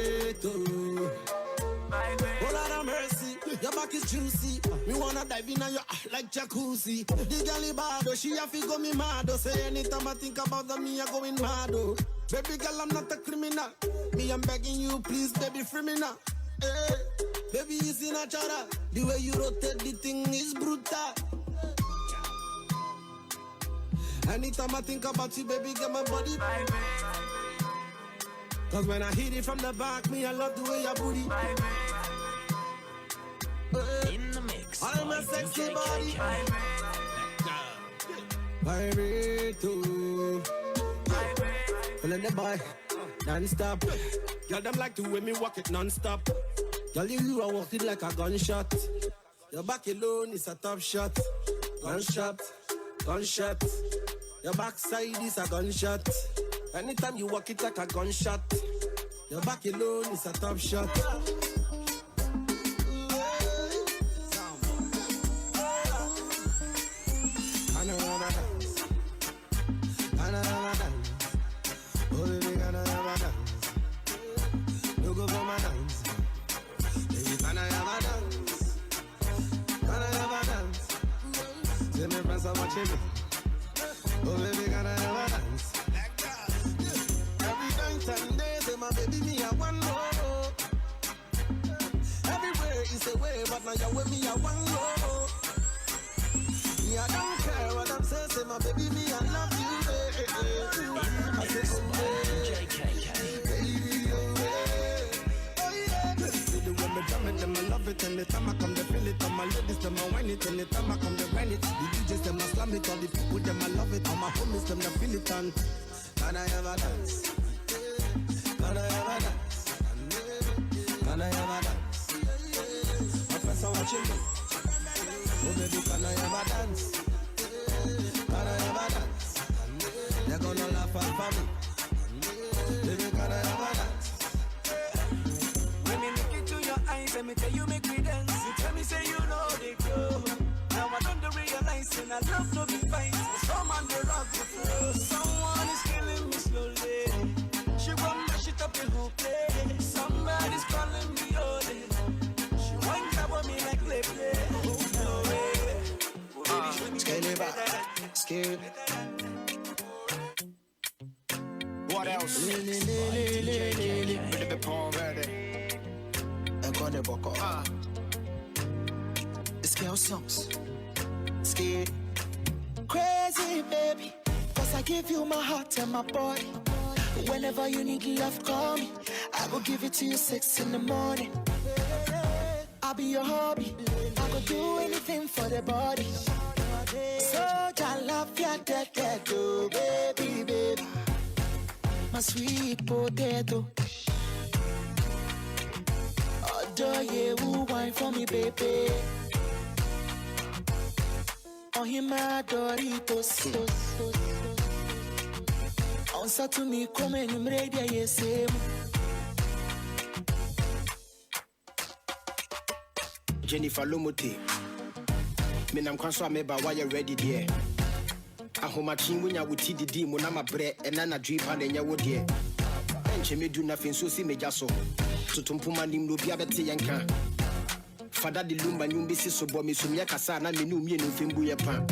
vibrator. Oh Lord have mercy, your back is juicy. Me wanna dive in on your like jacuzzi. The girl bad, she have to go me mad. Say anytime I think about them, me I going mad. Baby girl, I'm not a criminal. Me, I'm begging you, please, baby, free me now. Hey, baby, easy natural. The way you rotate the thing is brutal. Anytime I think about you, baby, get my body. Cause when I hit it from the back, me, I love the way your booty. In the mix, I'm a sexy body. Vibrator. Feeling the boy, non-stop. Girl, them like the way me walk it non-stop. Girl, you are walk it like a gunshot. Your back alone is a top shot. Gunshot, gunshot. Your backside is a gunshot. Anytime you walk it like a gunshot. Your back alone is a top shot. Oh, baby, gonna have a dance. You go for my dance. Baby, gonna have a dance. Gonna have a dance. See me friends are watching me. Oh, baby, gonna have a dance. Every night and day, say my baby, me, I want more. Everywhere is a way, but now you're with me, I want more. Me, I don't care what I'm saying, say my baby, me, I love you. I say, oh, baby, oh, yeah. See the way me drum it, them I love it. And the time I come, they feel it. All my ladies, them I whine it. And the time I come, they grind it. The DJs, them I slam it. All the people, them I love it. All my homies, them they feel it. And can I ever dance? Can I ever dance? Can I ever dance? My friends are watching me. Oh, baby, can I ever dance? Can I ever dance? They're gonna laugh at me. Baby, can I ever dance? When me look into your eyes, let me tell you make me dance. You tell me say you know they go. Now I don't realize and I love no big fight. Some on the rock the floor. Someone is killing me slowly. She won't mash it up the whole place. Somebody's calling me holy. She won't cover me like play. Oh no way. Scared. What else? Ready to be born ready. I'm gonna walk off. It's girl songs. Scared. Crazy baby, cause I give you my heart and my body. Whenever you need love, call me. I will give it to you 6 in the morning. I'll be your hobby. I will do anything for the body. So I love ya, that, oh, baby, baby. My sweet potato. Adore you, wine for me, baby. On him, my Doritos. Answer to me, come and I'm ready, yes, Jennifer Lomote. Me nam kwan so ameba why you ready there. Ahomachin when you would see the demon, I'm a bread and then a drip and then you would hear. And she may do nothing so see me just so. To Tumpuma Nim Lubia Yanka. Father the Lumba Numbisi so bomb is Sumia Casana, me knew me no Fimbu Yapan.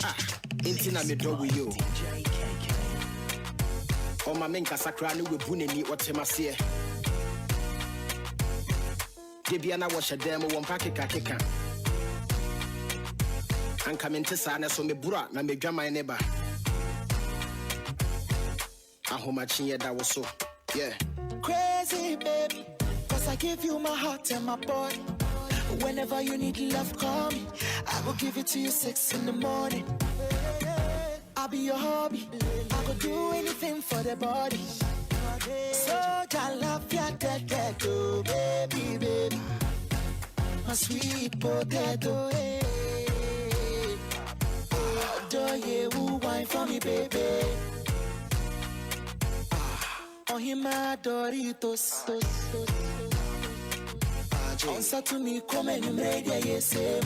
Ah, ain't I me dog with you. Oh, my men Casacrani with Bunini or Temasia. Debiana wash a demo one packet kakeka. And come into Sana so me bra na me dwa my neighbor. Ahomachin that was so. Yeah. Crazy baby, cause I give you my heart and my body. Whenever you need love, call me. I will give it to you 6 in the morning. I'll be your hobby. I will do anything for the body. So I love ya, that, oh, baby, baby. My sweet potato, hey. Adore you, wine for me, baby. On him, my Doritos. Answer to me, come and I'm ready, yes, Oh,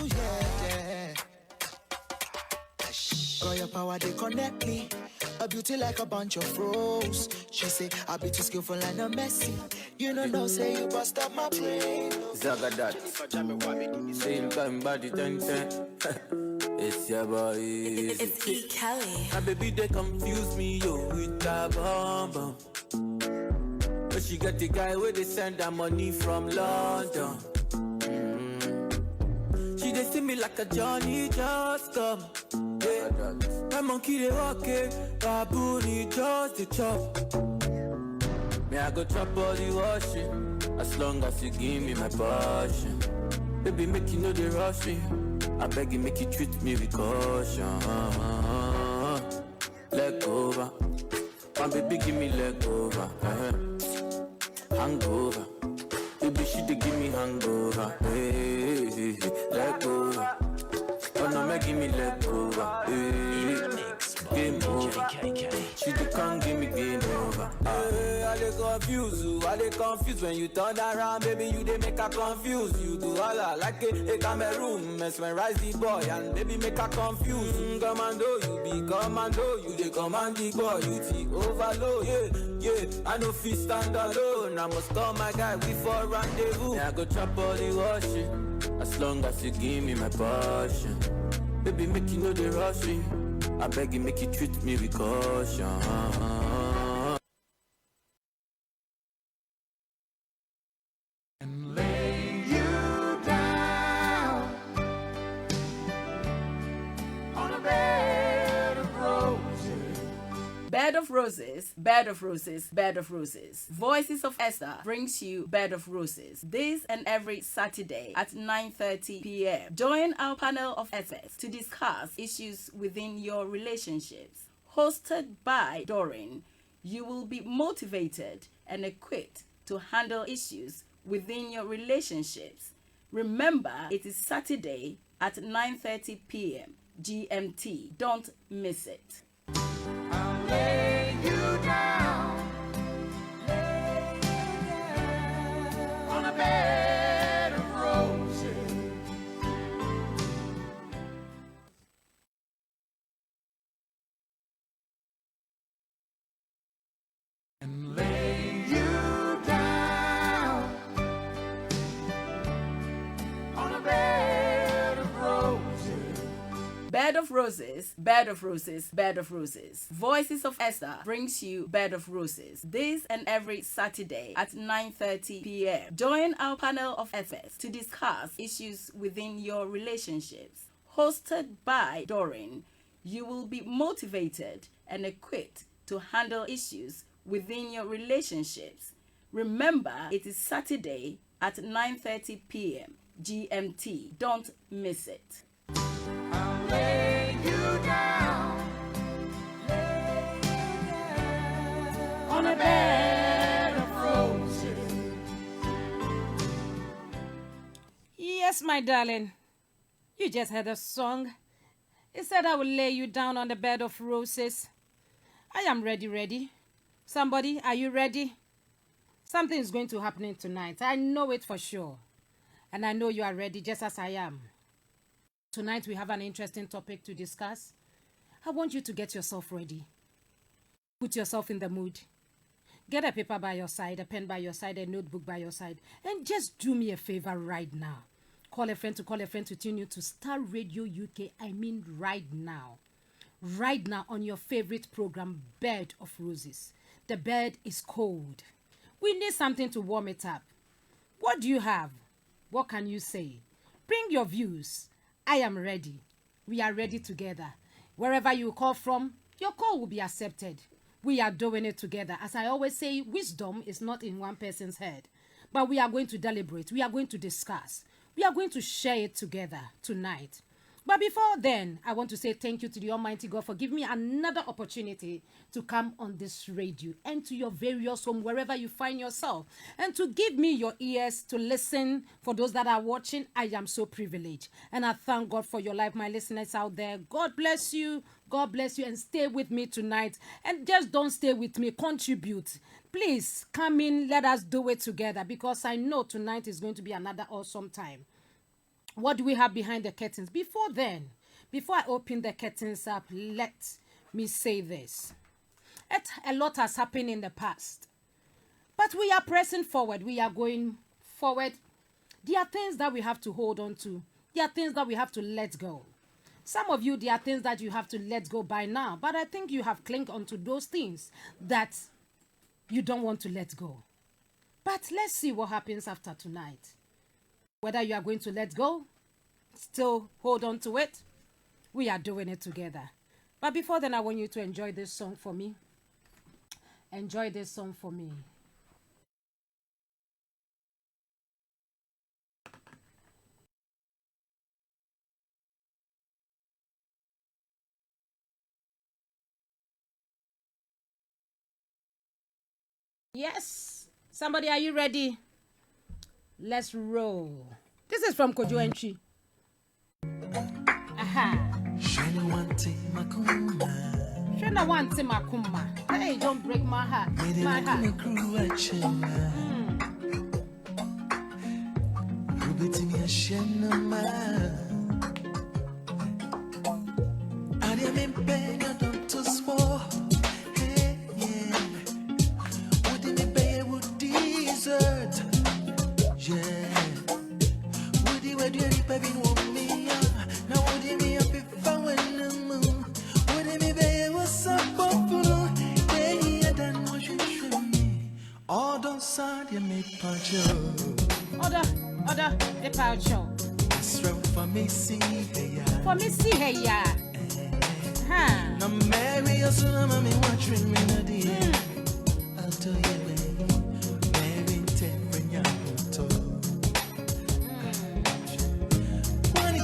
yeah, yeah. Girl, your power, they connect me. A beauty like a bunch of rose. She say, I be too skillful and I'm messy. You know, say you bust up my brain. Zagadat. Say you got body 10-10. It's your boy. It's E. Kelly. My baby, they confuse me, yo, with a bomb bomb. But she got the guy where they send her money from London. She they see me like a Johnny just come. Yeah. My monkey they walk it, baboon he just the chop. Me I go chop all the washing, as long as you give me my passion. Baby make you know they rush me, I beg you make you treat me with caution. Leg over, my baby give me leg over. Hangover, baby she dey give me hangover. Hey, leg over. Oh no, make give me leg over. Game over. She can't give me game over. I dey confuse you, I dey confused when you turn around, baby. You dey make her confused. You do all I like a Cameroon, mesmerize the boy and baby make her confused. Commando, you be commando, you dey command the boy, you take overload. Yeah, I know fit stand alone. I must call my guy before rendezvous. Yeah, I go chop all the washing, as long as you give me my passion. Baby, make you know they rush me, I beg you make you treat me with caution. And lay you down on a bed of roses. Bed of Roses, Bed of Roses, Bed of Roses. Voices of Esther brings you Bed of Roses this and every Saturday at 9:30 p.m. Join our panel of experts to discuss issues within your relationships. Hosted by Doreen, you will be motivated and equipped to handle issues within your relationships. Remember, it is Saturday at 9:30 p.m. GMT. Don't miss it. I'll lay you down on a bed of roses. And lay you down on a bed of roses. Bed of Roses, Bed of Roses, Bed of Roses. Voices of Esther brings you Bed of Roses this and every Saturday at 9:30 p.m. Join our panel of experts to discuss issues within your relationships. Hosted by Doreen, you will be motivated and equipped to handle issues within your relationships. Remember, it is Saturday at 9:30 p.m. GMT. Don't miss it. I'll lay you down on a bed of roses. Yes, my darling. You just heard a song. It said I will lay you down on the bed of roses. I am ready. Somebody, are you ready? Something is going to happen tonight. I know it for sure. And I know you are ready just as I am. Tonight we have an interesting topic to discuss. I want you to get yourself ready. Put yourself in the mood. Get a paper by your side, a pen by your side, a notebook by your side, and just do me a favor right now. Call a friend to tune you to Star Radio UK. I mean right now. Right now on your favorite program, Bed of Roses. The bed is cold. We need something to warm it up. What do you have? What can you say? Bring your views. I am ready. We are ready together. Wherever you call from, your call will be accepted. We are doing it together. As I always say, wisdom is not in one person's head. But we are going to deliberate. We are going to discuss. We are going to share it together tonight. But before then, I want to say thank you to the Almighty God for giving me another opportunity to come on this radio and to your various home, wherever you find yourself, and to give me your ears to listen. For those that are watching, I am so privileged. And I thank God for your life, my listeners out there. God bless you. God bless you, and stay with me tonight. And just don't stay with me, contribute. Please come in, let us do it together, because I know tonight is going to be another awesome time. What do we have behind the curtains? Before I open the curtains up, let me say this. A lot has happened in the past. But we are pressing forward. We are going forward. There are things that we have to hold on to. There are things that we have to let go. Some of you, there are things that you have to let go by now. But I think you have clung onto those things that you don't want to let go. But let's see what happens after tonight. Whether you are going to let go, still hold on to it. We are doing it together. But before then, I want you to enjoy this song for me. Enjoy this song for me. Yes. Somebody, are you ready? Let's roll. This is from Kojo Entry. Aha. Shana wanti makuma. Hey, don't break my heart. My heart. Order, the power show. For me, see her, yeah. No, Mary, you're so mommy watching me, I'll tell you, Mary, ten, young to.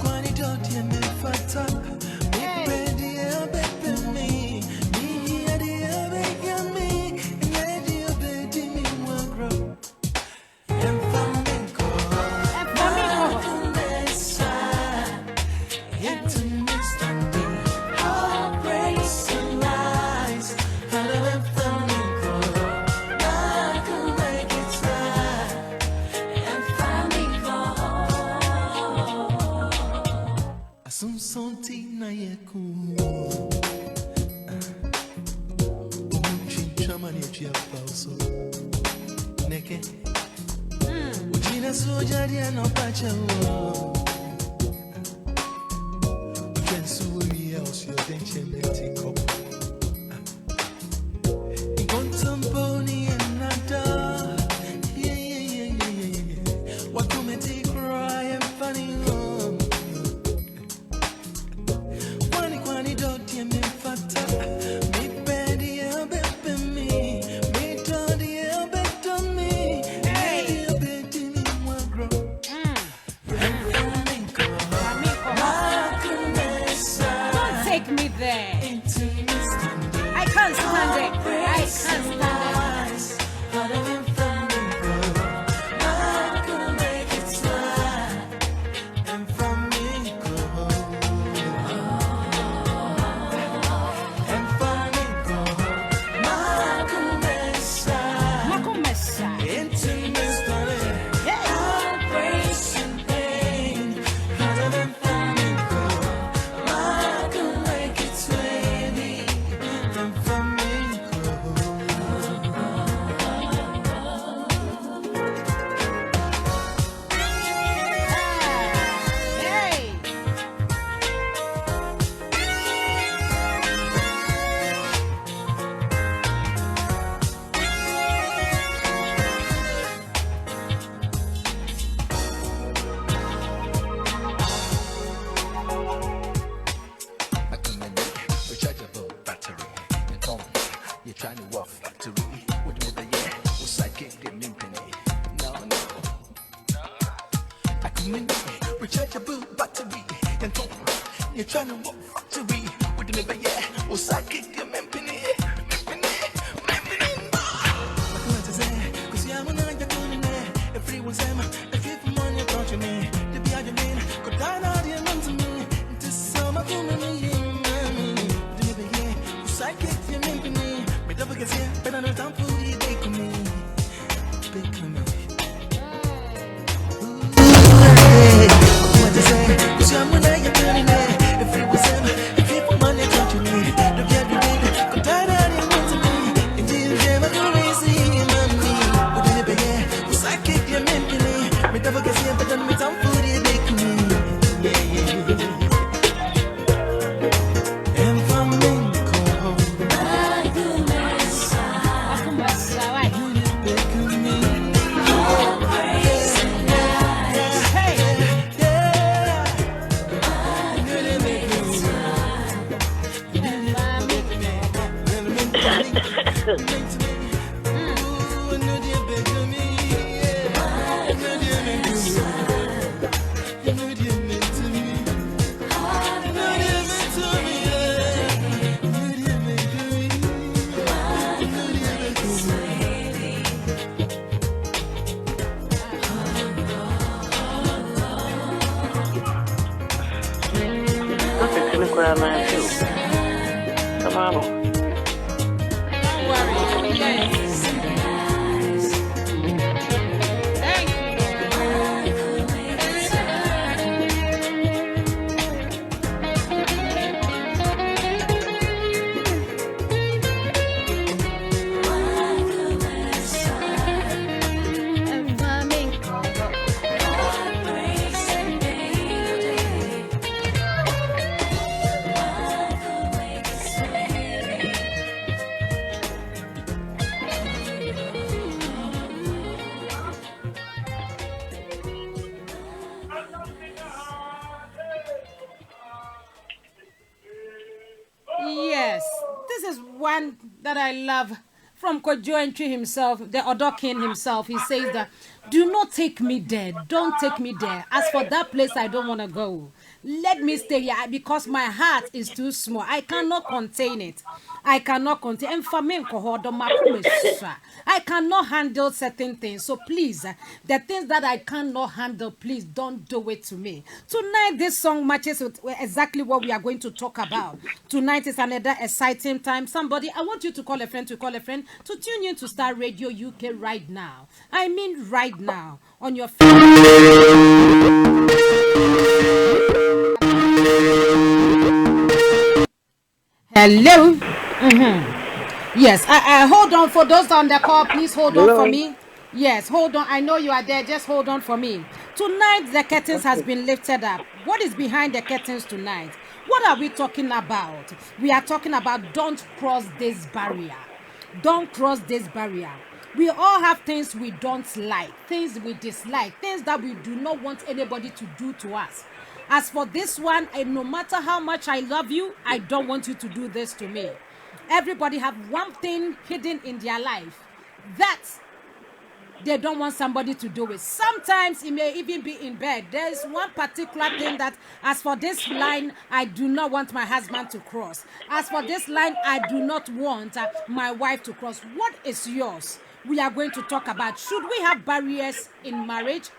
Quani, don't you me for top? Me, ready, baby, me, ready, baby, me, ready, baby, me, will grow. If it was ever, if people money, don't you need? Yes, this is one that I love from Kojo Entry himself, the Odokin himself. He says that, do not take me there. Don't take me there. As for that place, I don't want to go. Let me stay here because my heart is too small. I cannot contain it. I cannot contain. And for me, I cannot handle certain things. So please, the things that I cannot handle, please don't do it to me. Tonight, this song matches with exactly what we are going to talk about. Tonight is another exciting time. Somebody, I want you to call a friend to tune in to Star Radio UK right now. I mean right now on your phone. Hello. Yes, I hold on for those on the call. Please hold on for me. Yes, hold on. I know you are there. Just hold on for me. Tonight, the curtains has been lifted up. What is behind the curtains tonight? What are we talking about? We are talking about don't cross this barrier. Don't cross this barrier. We all have things we don't like, things we dislike, things that we do not want anybody to do to us. As for this one, no matter how much I love you, I don't want you to do this to me. Everybody have one thing hidden in their life that they don't want somebody to do it. Sometimes it may even be in bed. There's one particular thing that, as for this line, I do not want my husband to cross. As for this line, I do not want my wife to cross. What is yours? We are going to talk about, should we have barriers in marriage,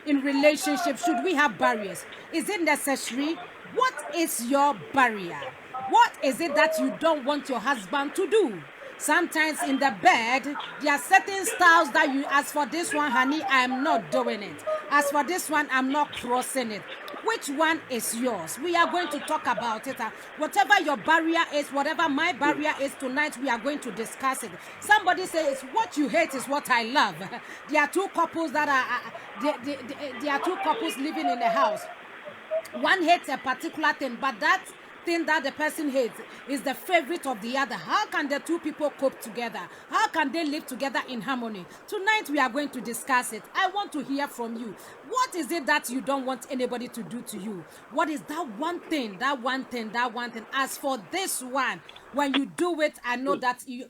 in relationship? Should we have barriers? Is it necessary? What is your barrier? What is it that you don't want your husband to do? Sometimes in the bed, there are certain styles that you, as for this one, honey, I am not doing it. As for this one, I'm not crossing it. Which one is yours? We are going to talk about it. Whatever your barrier is, whatever my barrier is tonight, we are going to discuss it. Somebody says, what you hate is what I love. There are two couples that there are two couples living in a house. One hates a particular thing, but that thing that the person hates is the favorite of the other. How can the two people cope together? How can they live together in harmony? Tonight we are going to discuss it. I want to hear from you. What is it that you don't want anybody to do to you? What is that one thing, that one thing, that one thing? As for this one, when you do it, I know that you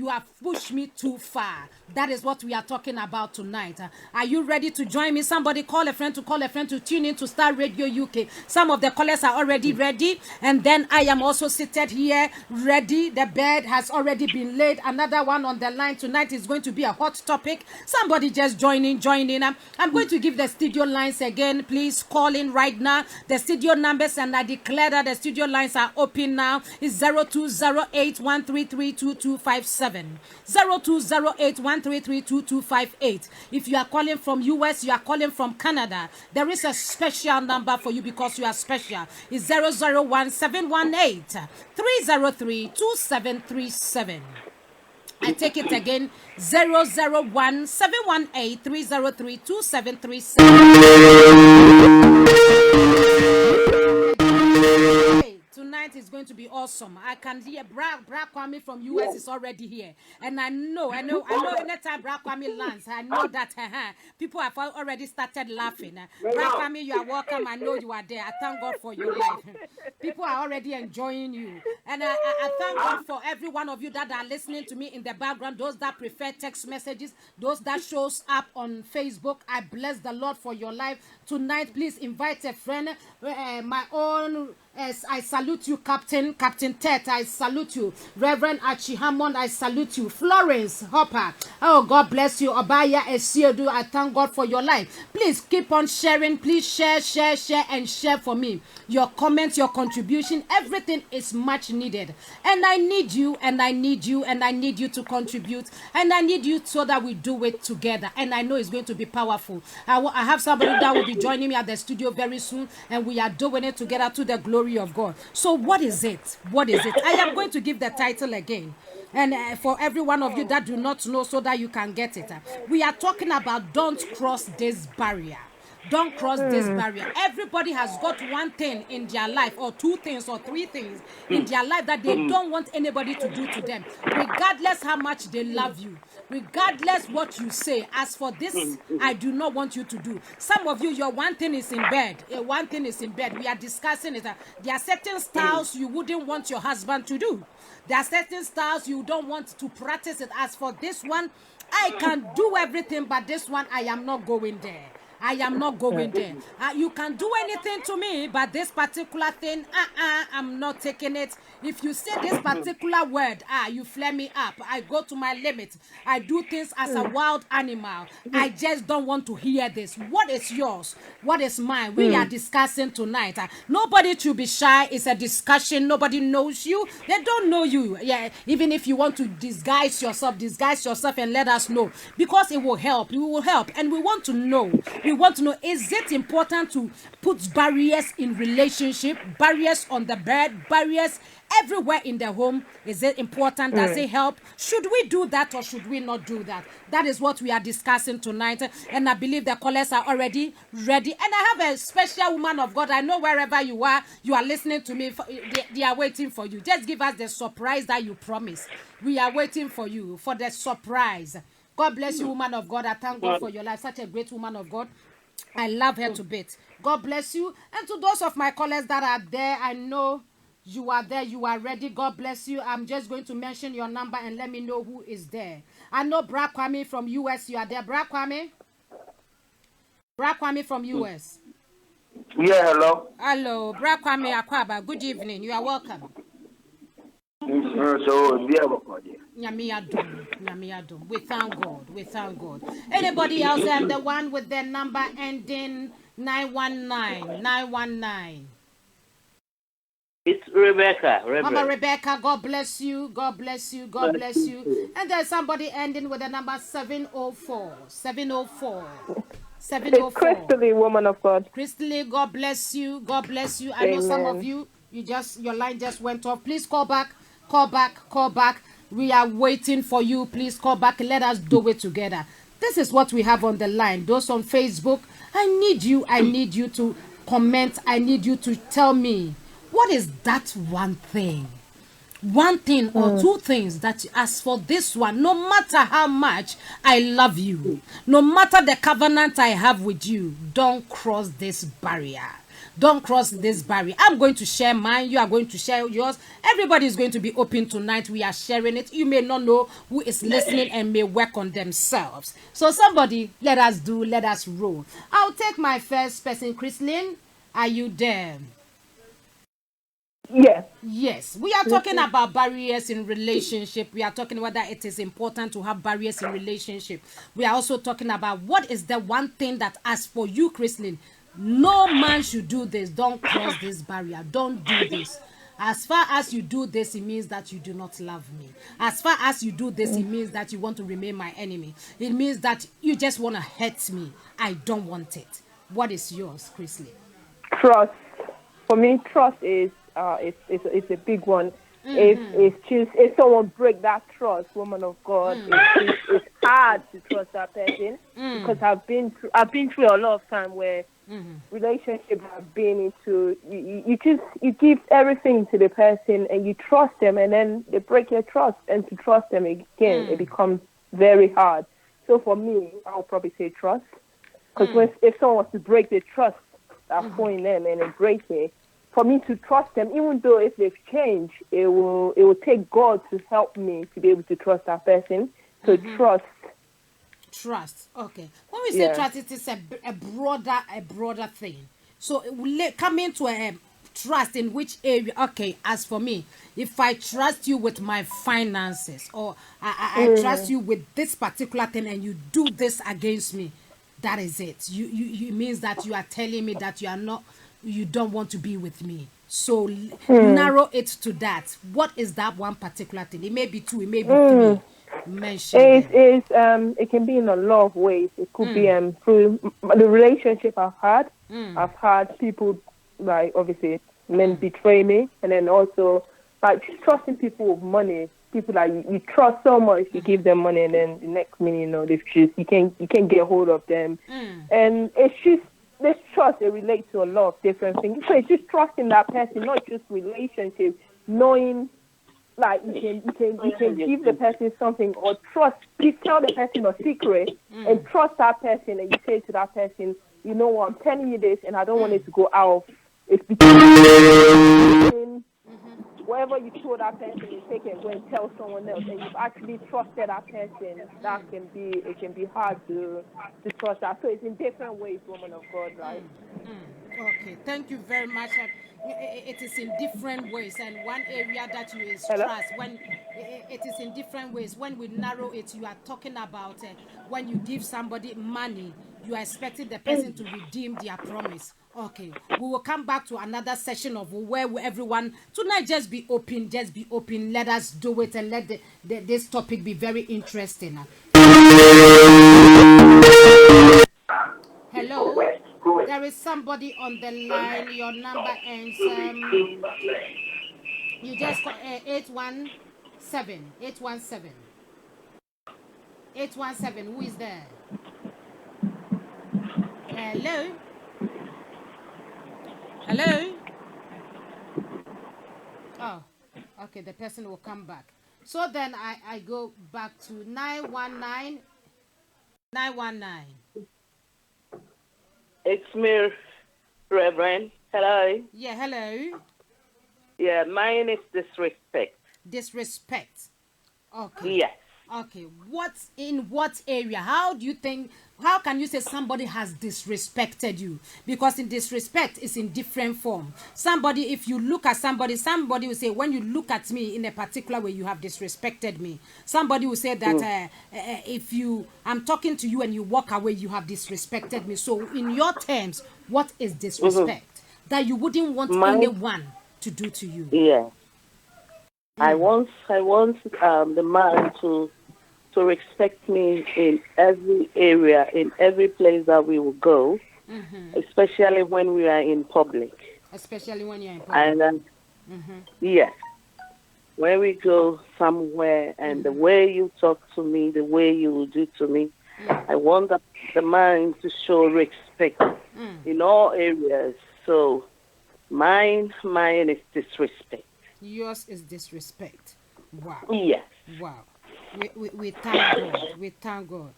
have pushed me too far. That is what we are talking about tonight. Are you ready to join me? Somebody call a friend to tune in to Star Radio UK. Some of the callers are already ready. And then I am also seated here, ready. The bed has already been laid. Another one on the line tonight is going to be a hot topic. Somebody just join in. I'm going to give the studio lines again. Please call in right now. The studio numbers, and I declare that the studio lines are open now. It's 0208-133-2257. 0208-133-2258. If you are calling from US, you are calling from Canada, there is a special number for you because you are special. It's 001-718-303-2737. I take it again, 001-718-303-2737. Tonight tonight is going to be awesome. I can hear Brad Kwame from US is already here. And I know anytime Brad Kwame lands, I know that people have already started laughing. Brad Kwame, you are welcome. I know you are there. I thank God for your life. People are already enjoying you. And I thank God for every one of you that are listening to me in the background, those that prefer text messages, those that shows up on Facebook. I bless the Lord for your life. Tonight, please invite a friend. My own, I salute you, Captain Tet. I salute you, Reverend Archie Hammond. I salute you, Florence Hopper. Oh, God bless you, Obaya Esiodu. I thank God for your life. Please keep on sharing. Please share, and share for me. Your comments, your contribution, everything is much needed. And I need you, and I need you, and I need you to contribute, and I need you so that we do it together. And I know it's going to be powerful. I have somebody that will be joining me at the studio very soon, and we are doing it together to the glory of God. So what is it? What is it? I am going to give the title again. And for every one of you that do not know, so that you can get it, we are talking about don't cross this barrier. Don't cross this barrier. Everybody has got one thing in their life, or two things, or three things in their life that they don't want anybody to do to them, regardless how much they love you, regardless what you say. As for this, I do not want you to do. Some of you, your one thing is in bed. One thing is in bed. We are discussing it. There are certain styles you wouldn't want your husband to do. There are certain styles you don't want to practice it. As for this one, I can do everything, but this one, I am not going there. I am not going there. You can do anything to me, but this particular thing, I'm not taking it. If you say this particular word, you flare me up. I go to my limit. I do things as a wild animal. I just don't want to hear this. What is yours? What is mine? We are discussing tonight. Nobody should be shy. It's a discussion. Nobody knows you. They don't know you. Yeah, even if you want to disguise yourself and let us know, because it will help. We will help, and we want to know. We want to know, is it important to put barriers in relationship, barriers on the bed, barriers everywhere in the home? Is it important? Does it help? Should we do that, or should we not do that? That is what we are discussing tonight, and I believe the callers are already ready. And I have a special woman of God. I know wherever you are listening to me. They are waiting for you. Just give us the surprise that you promised. We are waiting for you for the surprise. God bless you, woman of God. I thank God for your life. Such a great woman of God. I love her to bits. God bless you. And to those of my callers that are there, I know you are there. You are ready. God bless you. I'm just going to mention your number and let me know who is there. I know Brad Kwame from US. You are there. Brad Kwame? Brad Kwame from US. Yeah, hello. Hello. Brad Kwame Akwaba. Good evening. You are welcome. Nyamiadum. We thank God. Anybody else have the one with their number ending 919? It's Rebecca. Mama Rebecca, God bless you. And there's somebody ending with the number 704. It's Crystal, woman of God. Crystal, God bless you. I know some of you, your line just went off. Please call back. We are waiting for you. Please call back. Let us do it together. This is what we have on the line. Those on Facebook, I need you to comment. I need you to tell me, what is that one thing or two things that, as for this one, no matter how much I love you, no matter the covenant I have with you, don't cross this barrier. Don't cross this barrier. I'm going to share mine. You are going to share yours. Everybody is going to be open tonight. We are sharing it. You may not know who is listening and may work on themselves. So somebody, let us roll. I'll take my first person. Chrislyn, are you there? Yes. We are talking about barriers in relationship. We are talking whether it is important to have barriers in relationship. We are also talking about what is the one thing that, as for you, Chrislyn, no man should do this. Don't cross this barrier. Don't do this. As far as you do this, it means that you do not love me. As far as you do this, it means that you want to remain my enemy. It means that you just want to hurt me. I don't want it. What is yours, Chrisley? Trust. For me, trust is it's a big one. If someone break that trust, woman of God, it's hard to trust that person because I've been through a lot of time where relationship I've been into, you give everything to the person and you trust them, and then they break your trust, and to trust them again, it becomes very hard. So for me, I'll probably say trust, because if someone wants to break the trust I put in them and embrace it, for me to trust them, even though if they've changed, it will take God to help me to be able to trust that person. So Trust. Okay. When we say trust, it is a broader thing. So it will come into a trust in which area. Okay, as for me, if I trust you with my finances, or I trust you with this particular thing, and you do this against me, that is it. You means that you are telling me that you don't want to be with me. So narrow it to that. What is that one particular thing? It may be two, it may be three. It can be in a lot of ways. It could be through the relationship I've had. I've had people, like, obviously men betray me, and then also like trusting people with money. People that you trust so much, you give them money, and then the next minute, they've just you can't get hold of them, and it's just this trust. It relates to a lot of different things. So it's just trusting that person, not just relationship, knowing. Like you can give the person something, or you tell the person a secret and trust that person, and you say to that person, you know what, I'm telling you this, and I don't want it to go out. It's between whatever you told that person, you take it and go and tell someone else, and you've actually trusted that person. It can be hard to trust that. So it's in different ways, woman of God, right? Okay, thank you very much. It is in different ways, and one area that you is Hello? trust. When it is in different ways, when we narrow it, you are talking about when you give somebody money, you are expecting the person to redeem their promise. Okay, we will come back to another session of where everyone tonight just be open. Let us do it, and let this topic be very interesting. Hello, there is somebody on the line. Your number ends. You just call 817. 817. 817. Who is there? Hello. Hello. Oh, okay. The person will come back. So then I go back to 919. 919. It's me, Reverend. Hello. Yeah, hello. Yeah, mine is disrespect. Disrespect. Okay. Yes. Okay. What area? How can you say somebody has disrespected you? Because in disrespect is in different form. Somebody, if you look at somebody will say, when you look at me in a particular way, you have disrespected me. Somebody will say that I'm talking to you and you walk away, you have disrespected me. So in your terms, what is disrespect that you wouldn't want anyone to do to you? Yeah. I want the man to respect me in every area, in every place that we will go, especially when we are in public. Especially when you're in public. And yes, when we go somewhere, and the way you talk to me, the way you will do to me, I want the man to show respect in all areas. So mine is disrespect. Yours is disrespect. Wow. Yes. Wow. We thank God. We thank God.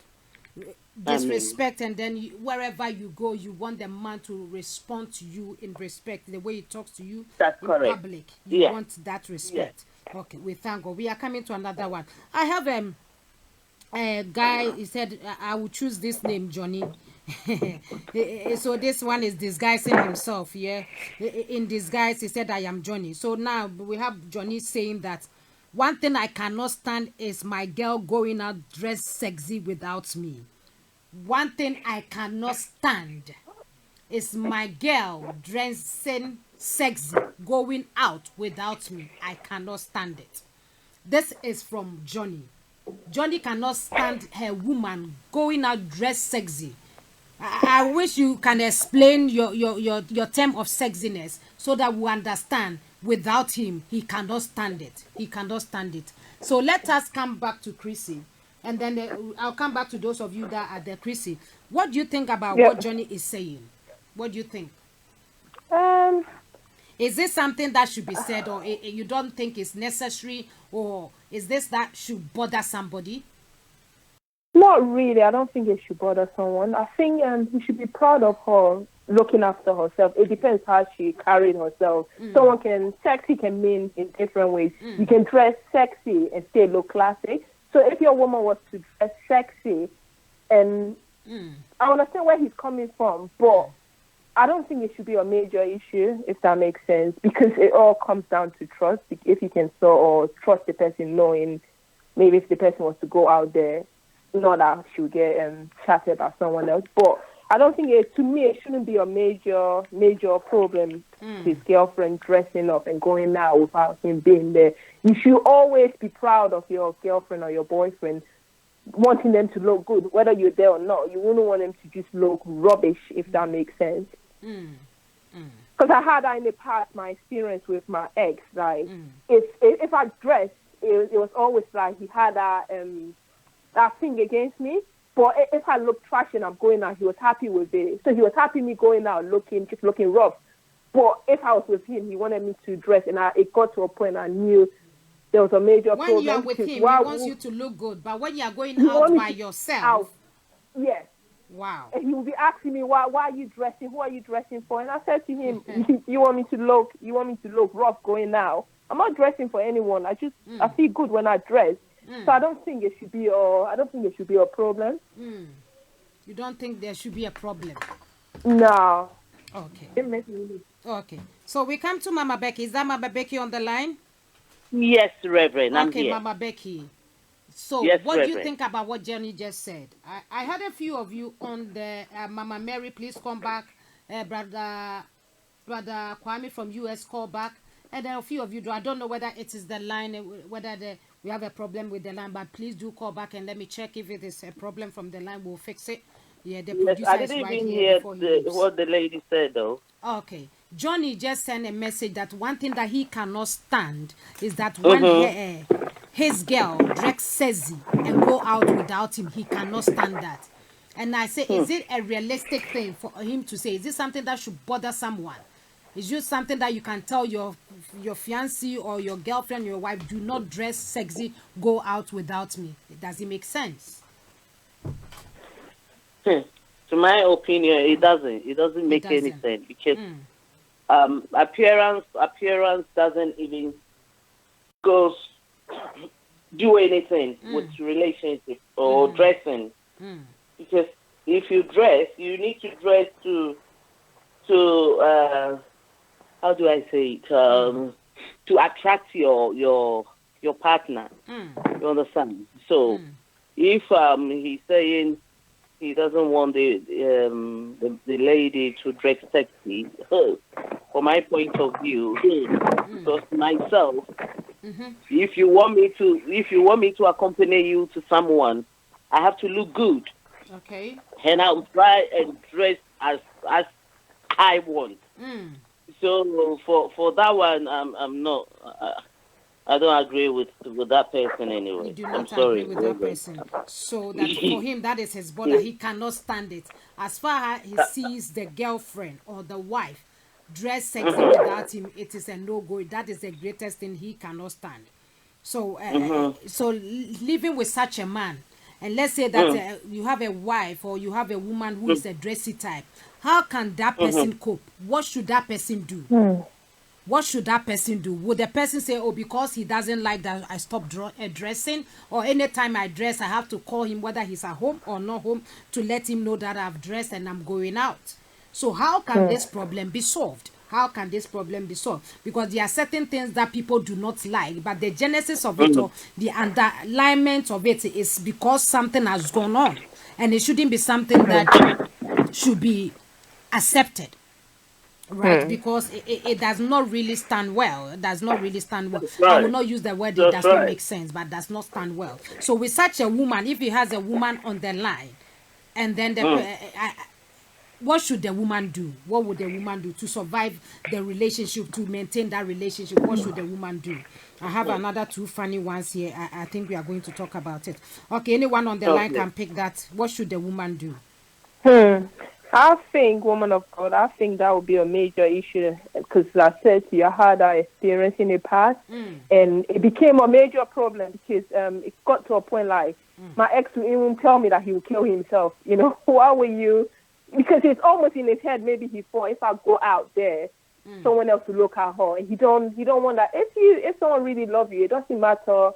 Disrespect, and then wherever you go, you want the man to respond to you in respect. The way he talks to you in public, you want that respect. Yes. Okay, we thank God. We are coming to another one. I have a guy. He said, "I will choose this name, Johnny." So this one is disguising himself. Yeah, in disguise, he said, "I am Johnny." So now we have Johnny saying that. One thing I cannot stand is my girl going out dressed sexy without me. One thing I cannot stand is my girl dressing sexy going out without me. I cannot stand it. This is from Johnny. Johnny cannot stand her woman going out dressed sexy. I wish you can explain your term of sexiness so that we understand. Without him, he cannot stand it. He cannot stand it. So let us come back to Chrissy, and then I'll come back to those of you that are there. Chrissy, what do you think about what Johnny is saying? What do you think? Um, Is this something that should be said, or you don't think it's necessary, or is this that should bother somebody? Not really. I don't think it should bother someone. I think we should be proud of her looking after herself. It depends how she carried herself. Sexy can mean in different ways. You can dress sexy and still look classy. So if your woman was to dress sexy, and I understand where he's coming from, but I don't think it should be a major issue, if that makes sense, because it all comes down to trust. If you can or trust the person, knowing maybe if the person wants to go out there, not that she would get chatted by someone else. But I don't think it shouldn't be a major problem. His girlfriend dressing up and going out without him being there. You should always be proud of your girlfriend or your boyfriend, wanting them to look good, whether you're there or not. You wouldn't want them to just look rubbish, if that makes sense. Because I had that in the past, my experience with my ex. Like, if I dressed, it was always like he had that thing against me. But if I looked trashy and I'm going out, he was happy with it. So he was happy me going out looking rough. But if I was with him, he wanted me to dress, and it got to a point I knew there was a major problem. When you are with him, he wants you to look good. But when you are going out by yourself... Yes. Wow. And he would be asking me, why are you dressing? Who are you dressing for? And I said to him, you want me to look rough going out? I'm not dressing for anyone. I feel good when I dress. So I don't think it should be a problem. You don't think there should be a problem? No. Okay. Okay. So we come to Mama Becky. Is that Mama Becky on the line? Yes, Reverend. I'm here. Okay, Mama Becky. So yes, what Reverend. do you think about what Jenny just said? I heard a few of you on the Mama Mary, please come back. Brother Kwame from US, call back. And then a few of you do. I don't know whether it is the line, whether we have a problem with the line, but please do call back and let me check if it is a problem from the line. We'll fix it. Yeah, the producer I didn't even hear what the lady said, though. Okay. Johnny just sent a message that one thing that he cannot stand is that when his girl dress sexy and go out without him, he cannot stand that. And I say, is it a realistic thing for him to say? Is this something that should bother someone? Is just something that you can tell your fiancé or your girlfriend, your wife, do not dress sexy, go out without me? Does it make sense? To my opinion, it doesn't. It doesn't make any sense because appearance doesn't even do anything with relationship or dressing. Because if you dress, you need to dress to how do I say it? To attract your partner. You understand? So if he's saying he doesn't want the lady to dress sexy, from my point of view, because myself, if you want me to accompany you to someone, I have to look good. Okay. And I'll try and dress as I want. So for that one, I'm not. I don't agree with that person anyway. You do not agree with that person. So that for him, that is his border. He cannot stand it. As far as he sees the girlfriend or the wife dress sexy without him, it is a no-go. That is the greatest thing he cannot stand. So, so living with such a man, and let's say that you have a wife or you have a woman who is a dressy type, how can that person cope? What should that person do? What should that person do? Would the person say, oh, because he doesn't like that, I stop dressing? Or anytime I dress, I have to call him whether he's at home or not home to let him know that I've dressed and I'm going out. So how can this problem be solved? How can this problem be solved? Because there are certain things that people do not like, but the genesis of it or the underlinement of it is because something has gone on. And it shouldn't be something that should be accepted. Right, because it does not really stand well. It does not really stand well. Right. I will not use the word it does not make sense, but does not stand well. So with such a woman, if he has a woman on the line, and then what should the woman do? What would the woman do to survive the relationship, to maintain that relationship? What should the woman do? I have another two funny ones here. I think we are going to talk about it. Okay, anyone on the line can pick that. What should the woman do? I think, woman of God, I think that would be a major issue because I said to you, I had that experience in the past, and it became a major problem because it got to a point like my ex would even tell me that he would kill himself. You know, why were you? Because it's almost in his head. Maybe he thought if I go out there, someone else will look at her, and he don't want that. If someone really loves you, it doesn't matter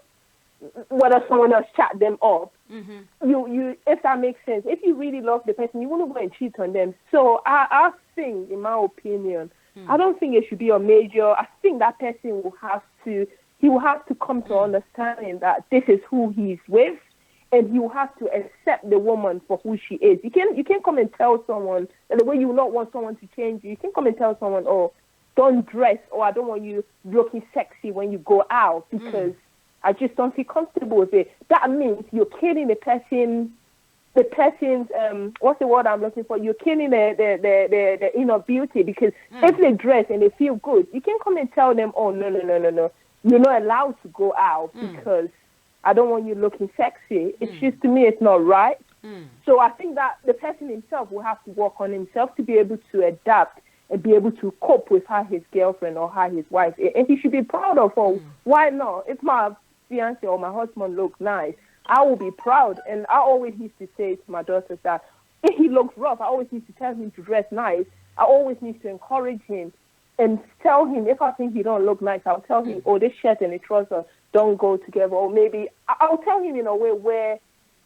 whether someone else chat them up. You if that makes sense, if you really love the person, you wouldn't go and cheat on them. So I think, in my opinion, I don't think it should be a major. I think that person will have to come to understanding that this is who he's with, and he will have to accept the woman for who she is. You can't come and tell someone that the way you not want someone to change you. You can't come and tell someone, oh, don't dress, or I don't want you looking sexy when you go out because I just don't feel comfortable with it. That means you're killing the person's what's the word I'm looking for? You're killing the inner beauty, because if they dress and they feel good, you can come and tell them, oh, no, you're not allowed to go out because I don't want you looking sexy. It's just, to me, it's not right. So I think that the person himself will have to work on himself to be able to adapt and be able to cope with how his girlfriend or how his wife is. And he should be proud of her. Why not? If my fiance or my husband looks nice, I will be proud. And I always used to say to my daughters that if he looks rough, I always need to tell him to dress nice. I always need to encourage him and tell him, if I think he don't look nice, I'll tell him, oh, this shirt and the trouser don't go together. Or maybe I'll tell him in a way where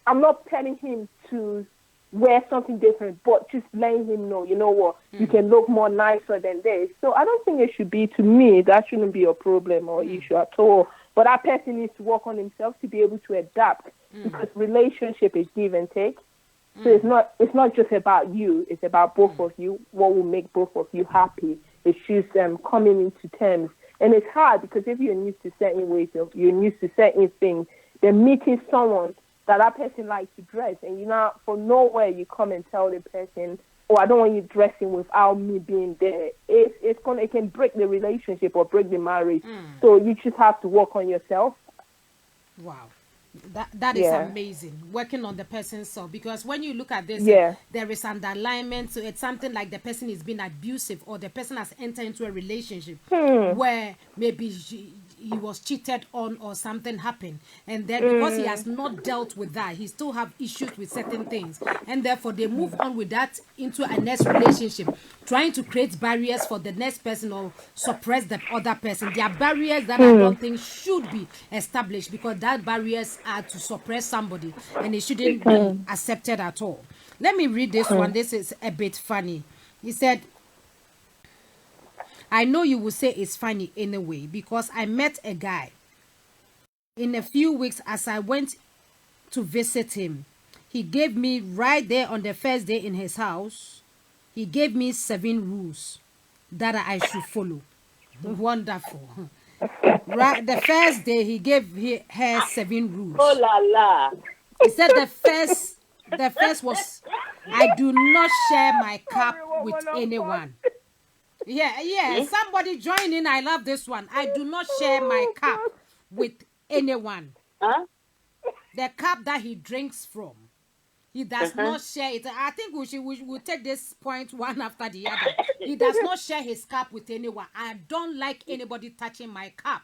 I'm not telling him to wear something different, but just letting him know, you know what, you can look more nicer than this. So I don't think it should be, to me, that shouldn't be a problem or issue at all. But that person needs to work on himself to be able to adapt, because relationship is give and take. So it's not just about you, it's about both of you, what will make both of you happy. It's just coming into terms. And it's hard because if you're used to certain ways, you're used to certain things, then meeting someone that person likes to dress, and from nowhere you come and tell the person, oh, I don't want you dressing without me being there. It can break the relationship or break the marriage. So you just have to work on yourself. Wow. That is amazing, working on the person's self, because when you look at this, there is underalignment. So it's something like the person is being abusive, or the person has entered into a relationship where maybe he was cheated on or something happened, and then because he has not dealt with that, he still have issues with certain things, and therefore they move on with that into a next relationship, trying to create barriers for the next person or suppress the other person. There are barriers that I don't think should be established, because that barriers are to suppress somebody, and it shouldn't be accepted at all. Let me read this one. This is a bit funny. He said, I know you will say it's funny anyway, because I met a guy in a few weeks as I went to visit him. He gave me, right there on the first day in his house, he gave me 7 rules that I should follow. Wonderful. Right, the first day he gave her 7 rules. Oh la la. He said the first was, I do not share my cup with anyone. Yeah. Somebody join in. I love this one. I do not share my cup with anyone. The cup that he drinks from, he does not share it. I think we'll take this point one after the other. He does not share his cup with anyone. I don't like anybody touching my cup.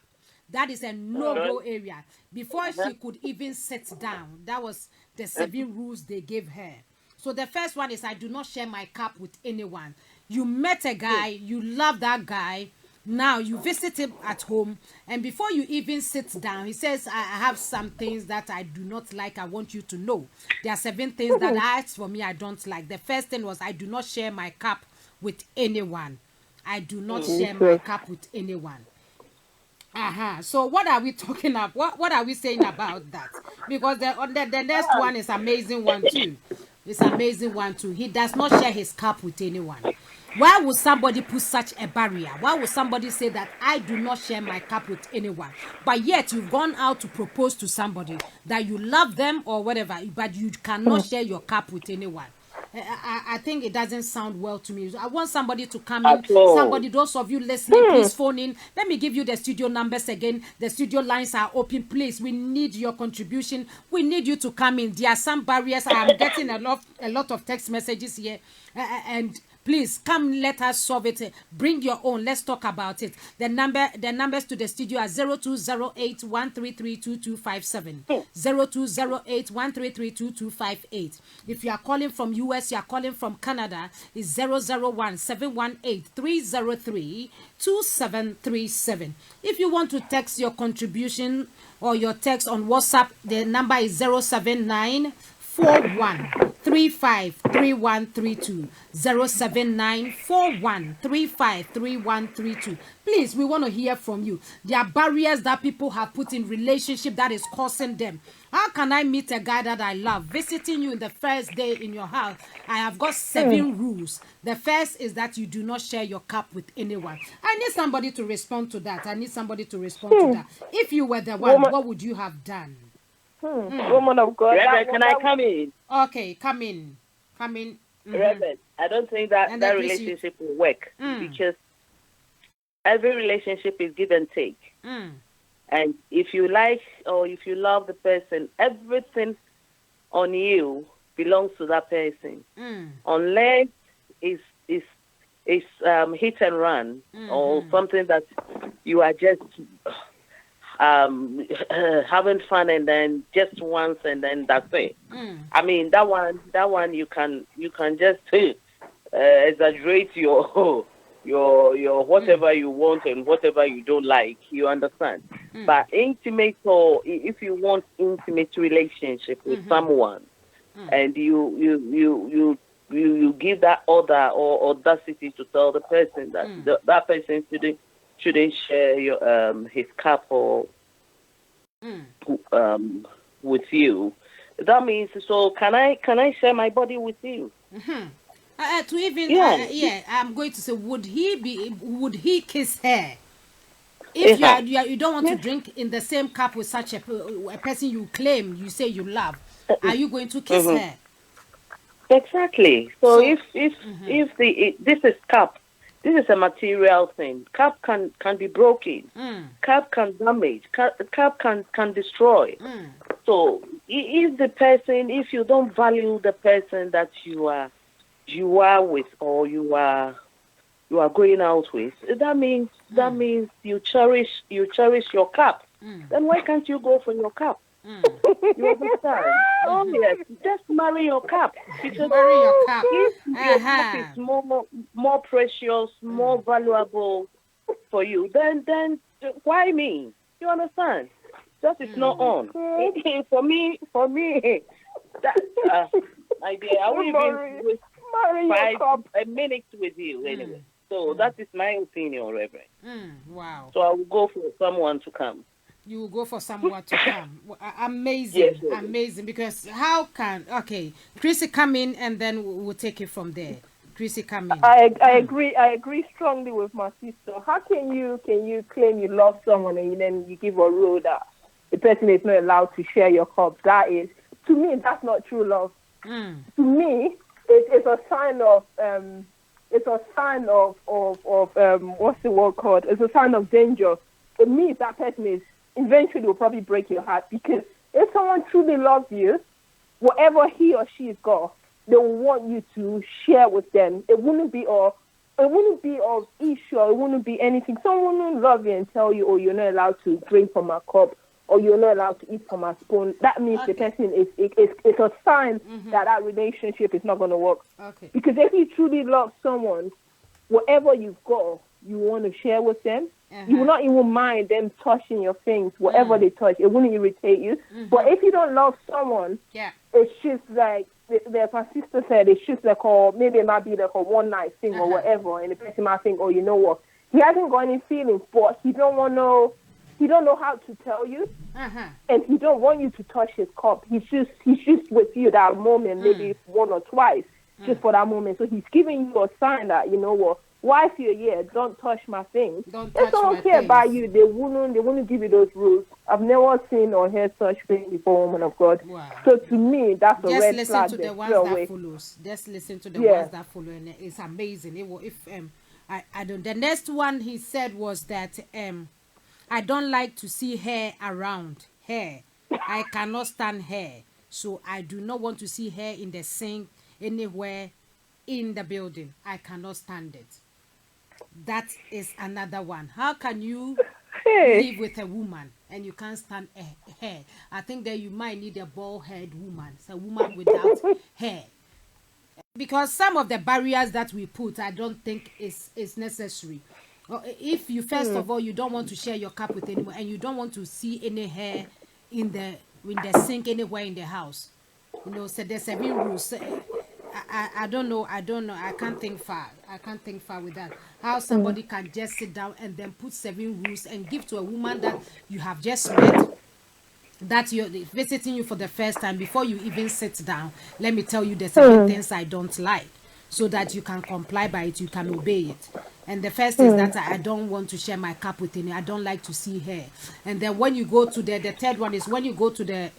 That is a no-go area. Before she could even sit down, that was the 7 rules they gave her. So the first one is, I do not share my cup with anyone. You met a guy, you love that guy, now you visit him at home, and before you even sit down, he says, I have some things that I do not like, I want you to know. There are 7 things that I asked for me I don't like. The first thing was, I do not share my cup with anyone. I do not share my cup with anyone. So what are we talking about? What are we saying about that? Because the next one is amazing one too. It's amazing one too. He does not share his cup with anyone. Why would somebody put such a barrier? Why would somebody say that I do not share my cup with anyone? But yet you've gone out to propose to somebody that you love them or whatever, but you cannot share your cup with anyone. I think it doesn't sound well to me. I want somebody to come At in. all. Somebody, those of you listening, please phone in. Let me give you the studio numbers again. The studio lines are open. Please, we need your contribution. We need you to come in. There are some barriers. I am getting a lot of text messages here, and please come, let us solve it. Bring your own. Let's talk about it. The numbers to the studio are 0208-133-2257, 0208-133-2258. If you are calling from US, you are calling from Canada, it's 001-718-303-2737. If you want to text your contribution or your text on WhatsApp, the number is 07941353132, 07941353132. Please, we want to hear from you. There are barriers that people have put in relationship that is causing them. How can I meet a guy that I love? Visiting you in the first day in your house, I have got 7 rules. The first is that you do not share your cup with anyone. I need somebody to respond to that. If you were the one, what would you have done? Woman of God. Reverend, can I come in? Okay, come in. Reverend, I don't think that relationship will work because every relationship is give and take. And if you like or if you love the person, everything on you belongs to that person. Unless it's hit and run or something that you are just having fun and then just once and then that's it. I mean that one you can just exaggerate your whatever you want and whatever you don't like, you understand. But intimate, or if you want intimate relationship with someone and you give that order or audacity to tell the person that that person shouldn't share your his cup or with you. That means, so can I share my body with you? I'm going to say, would he kiss her? If you don't want to drink in the same cup with such a person you say you love, are you going to kiss her? Exactly. So if this is cup, this is a material thing. Cup can be broken. Cup can damage. Cup can destroy. So if the person, if you don't value the person that you are with or you are going out with, that means you cherish your cup. Then why can't you go for your cup? You understand? Oh yes, just marry your cup. Because marry your cup. If your cup is more precious, more valuable for you, then why me? You understand? That is not on. For me, that idea. I will even with 5 minutes with you anyway. So that is my opinion, Reverend. Wow. So I will go for someone to come. You will go for someone to come. Amazing. Yes, amazing. Because how can Chrissy come in and then we'll take it from there. Chrissy come in. I agree strongly with my sister. How can you claim you love someone and then you give a rule that the person is not allowed to share your cup? That is, to me, that's not true love. To me, it's a sign of what's the word called? It's a sign of danger. It means that person is eventually will probably break your heart, because if someone truly loves you, whatever he or she's got, they will want you to share with them. It wouldn't be of issue. It wouldn't be anything. Someone will love you and tell you, "Oh, you're not allowed to drink from a cup, or you're not allowed to eat from a spoon." That means the person it's a sign that relationship is not going to work. Okay. Because if you truly love someone, whatever you've got, you want to share with them. You will not even mind them touching your things, whatever they touch. It wouldn't irritate you. But if you don't love someone, it's just like my sister said, it's just like, or maybe it might be like a one night thing or whatever, and the person might think, "Oh, you know what? He hasn't got any feelings, but he don't know how to tell you, and he don't want you to touch his cup. He's just with you that moment, maybe one or twice, just for that moment. So he's giving you a sign that, you know what? wife you're here, don't touch my things. Don't If touch someone my care things. about you, they wouldn't give you those rules. I've never seen or heard such thing before, woman of God. Wow. So to me, that's a Just red listen flag. to the ones straight that away. follows. Just listen to the Yeah. ones that follow, and it's amazing. It will, if I don't. The next one he said was that I don't like to see hair around. Hair, I cannot stand hair, so I do not want to see hair in the sink anywhere in the building. I cannot stand it. That is another one. How can you live with a woman and you can't stand hair? I think that you might need a bald-headed woman. It's a woman without hair. Because some of the barriers that we put, I don't think is necessary. If you first of all you don't want to share your cup with anyone and you don't want to see any hair in the sink anywhere in the house, so there's 7 rules. I don't know. I can't think far. With that. How somebody can just sit down and then put 7 rules and give to a woman that you have just met, that you're visiting you for the first time, before you even sit down. Let me tell you the 7 things I don't like, so that you can comply by it, you can obey it. And the first is that I don't want to share my cup with any. I don't like to see hair. And then when you go to the third one is when you go to the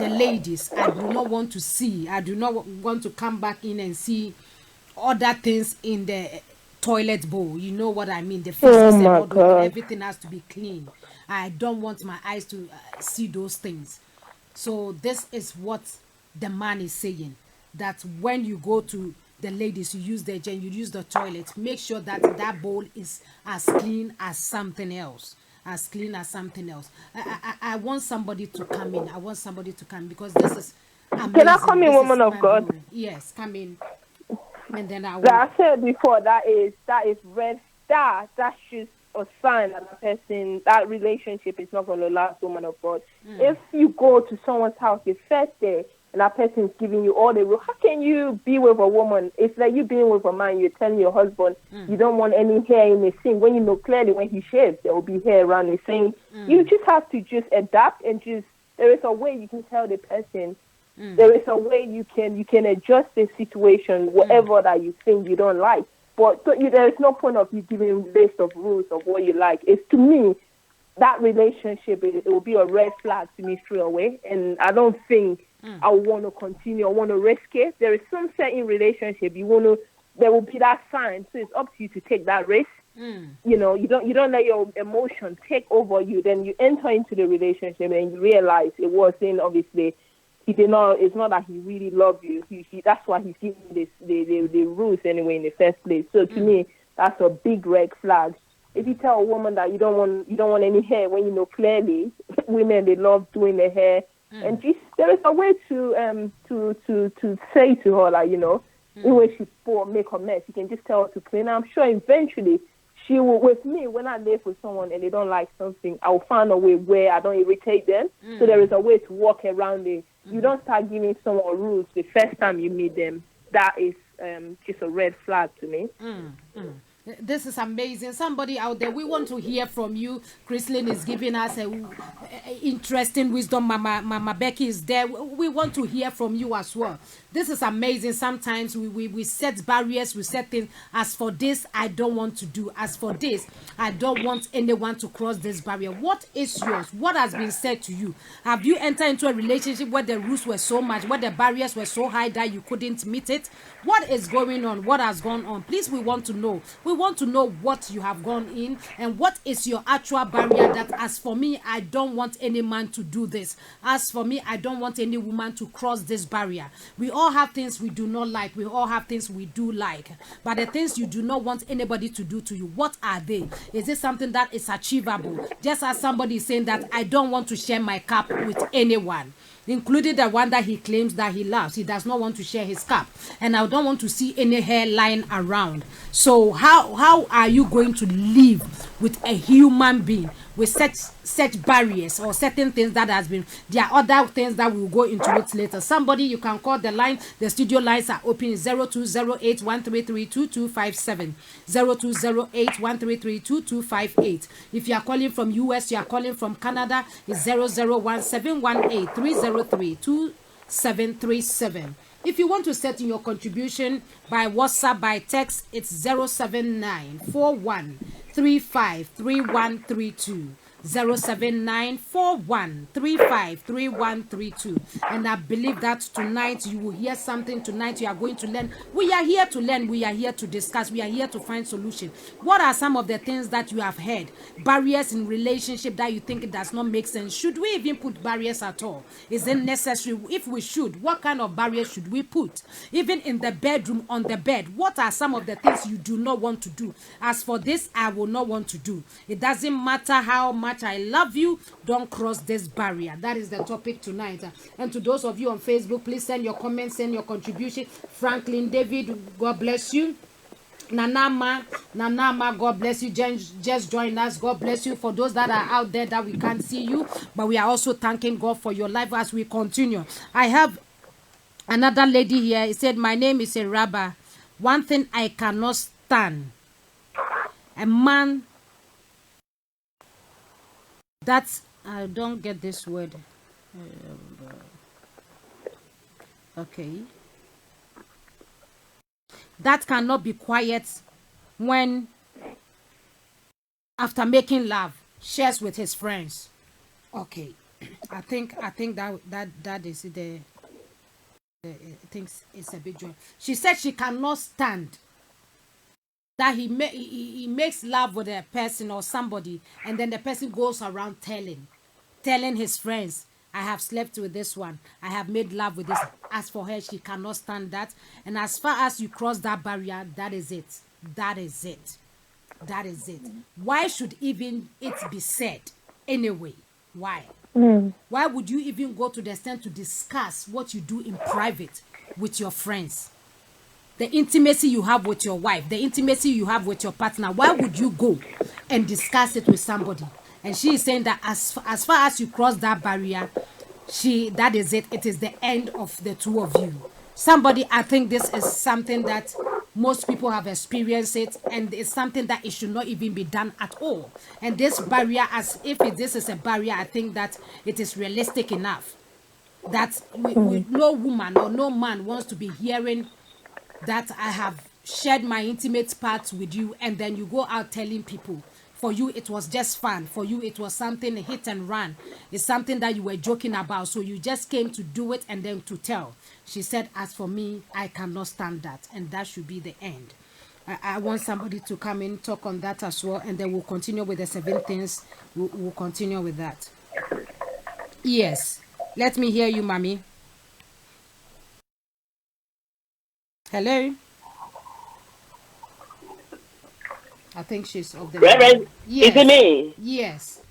ladies, I do not want to see. I do not want to come back in and see other things in the toilet bowl. You know what I mean? The fishes and all those, everything has to be clean. I don't want my eyes to see those things. So this is what the man is saying, that when you go to the ladies, you use the toilet, make sure that that bowl is as clean as something else. I want somebody to come in. Because this is amazing. Can I come in, woman of God? Yes, come in. And then I will. Like I said before, that is red. That's just a sign that that relationship is not going to last, woman of God. If you go to someone's house the first day and that person is giving you all the rules, how can you be with a woman? It's like you being with a man, you're telling your husband you don't want any hair in the sink, when you know clearly when he shaves there will be hair around the sink. You just have to just adapt and there is a way you can tell the person. There is a way you can adjust the situation, whatever that you think you don't like. But there is no point of you giving a list of rules of what you like. It's, to me, that relationship, it will be a red flag to me straight away. And I don't think I want to continue. I want to risk it. There is some certain relationship there will be that sign. So it's up to you to take that risk. You don't let your emotion take over you. Then you enter into the relationship and you realize it wasn't, obviously, he did not. It's not that he really loved you. That's why he's giving the rules anyway in the first place. So to me, that's a big red flag. If you tell a woman that you don't want any hair, when you know clearly women, they love doing their hair, and there is a way to say to her, like, even when she make a mess, you can just tell her to clean. I'm sure eventually she will. With me, when I live with someone and they don't like something, I'll find a way where I don't irritate them. So there is a way to walk around it. You don't start giving someone rules the first time you meet them. That is just a red flag to me. This is amazing. Somebody out there, we want to hear from you. Chrislyn is giving us a interesting wisdom. Mama Becky is there. We want to hear from you as well. This is amazing. Sometimes we set barriers, we set things. As for this, I don't want to do. As for this, I don't want anyone to cross this barrier. What is yours? What has been said to you? Have you entered into a relationship where the rules were so much, where the barriers were so high that you couldn't meet it? What is going on? What has gone on? Please, we want to know. We want to know what you have gone in and what is your actual barrier, that as for me, I don't want any man to do this. As for me, I don't want any woman to cross this barrier. We all have things we do not like. We all have things we do like. But the things you do not want anybody to do to you, what are they? Is it something that is achievable? Just as somebody is saying that I don't want to share my cup with anyone, including the one that he claims that he loves. He does not want to share his cup. And I don't want to see any hair lying around. So how are you going to live with a human being with such barriers or certain things that has been? There are other things that we will go into it later. Somebody, you can call the line. The studio lines are open. 0208-133-2257. 0208-133-2258. If you are calling from US, you are calling from Canada, it's 001-718-303-2737. If you want to set in your contribution by WhatsApp, by text, it's 07941353132. 07941353132. And I believe that tonight you will hear something. Tonight you are going to learn. We are here to learn. We are here to discuss. We are here to find solution. What are some of the things that you have heard? Barriers in relationship that you think it does not make sense. Should we even put barriers at all? Is it necessary? If we should, what kind of barriers should we put? Even in the bedroom, on the bed, what are some of the things you do not want to do? As for this, I will not want to do. It doesn't matter how much I love you, don't cross this barrier. That is the topic tonight. And to those of you on Facebook, please send your comments, send your contribution. Franklin David, God bless you. Nanama, God bless you. Just join us. God bless you. For those that are out there that we can't see you, but we are also thanking God for your life as we continue. I have another lady here. He said, my name is a rabbi. One thing I cannot stand, a man that's, I don't get this word. Okay. That cannot be quiet when, after making love, shares with his friends. Okay. I think that is the I think it's a big joy. She said she cannot stand that he makes love with a person or somebody, and then the person goes around telling his friends, I have slept with this one, I have made love with this. As for her, she cannot stand that. And as far as you cross that barrier, that is it. Why should even it be said anyway? Why? Why would you even go to the extent to discuss what you do in private with your friends? The intimacy you have with your wife, the intimacy you have with your partner, why would you go and discuss it with somebody? And she is saying that as far as you cross that barrier, that is it. It is the end of the two of you. Somebody, I think this is something that most people have experienced it, and it's something that it should not even be done at all. And this barrier, as if this is a barrier, I think that it is realistic enough that no woman or no man wants to be hearing that I have shared my intimate parts with you, and then you go out telling people. For you, it was just fun. For you, it was something hit and run. It's something that you were joking about. So you just came to do it and then to tell. She said, as for me, I cannot stand that. And that should be the end. I want somebody to come in, talk on that as well. And then we'll continue with the 7 things. We'll continue with that. Yes. Let me hear you, mommy. Hello? I think she's of the Reverend, yes. Is it me? Yes.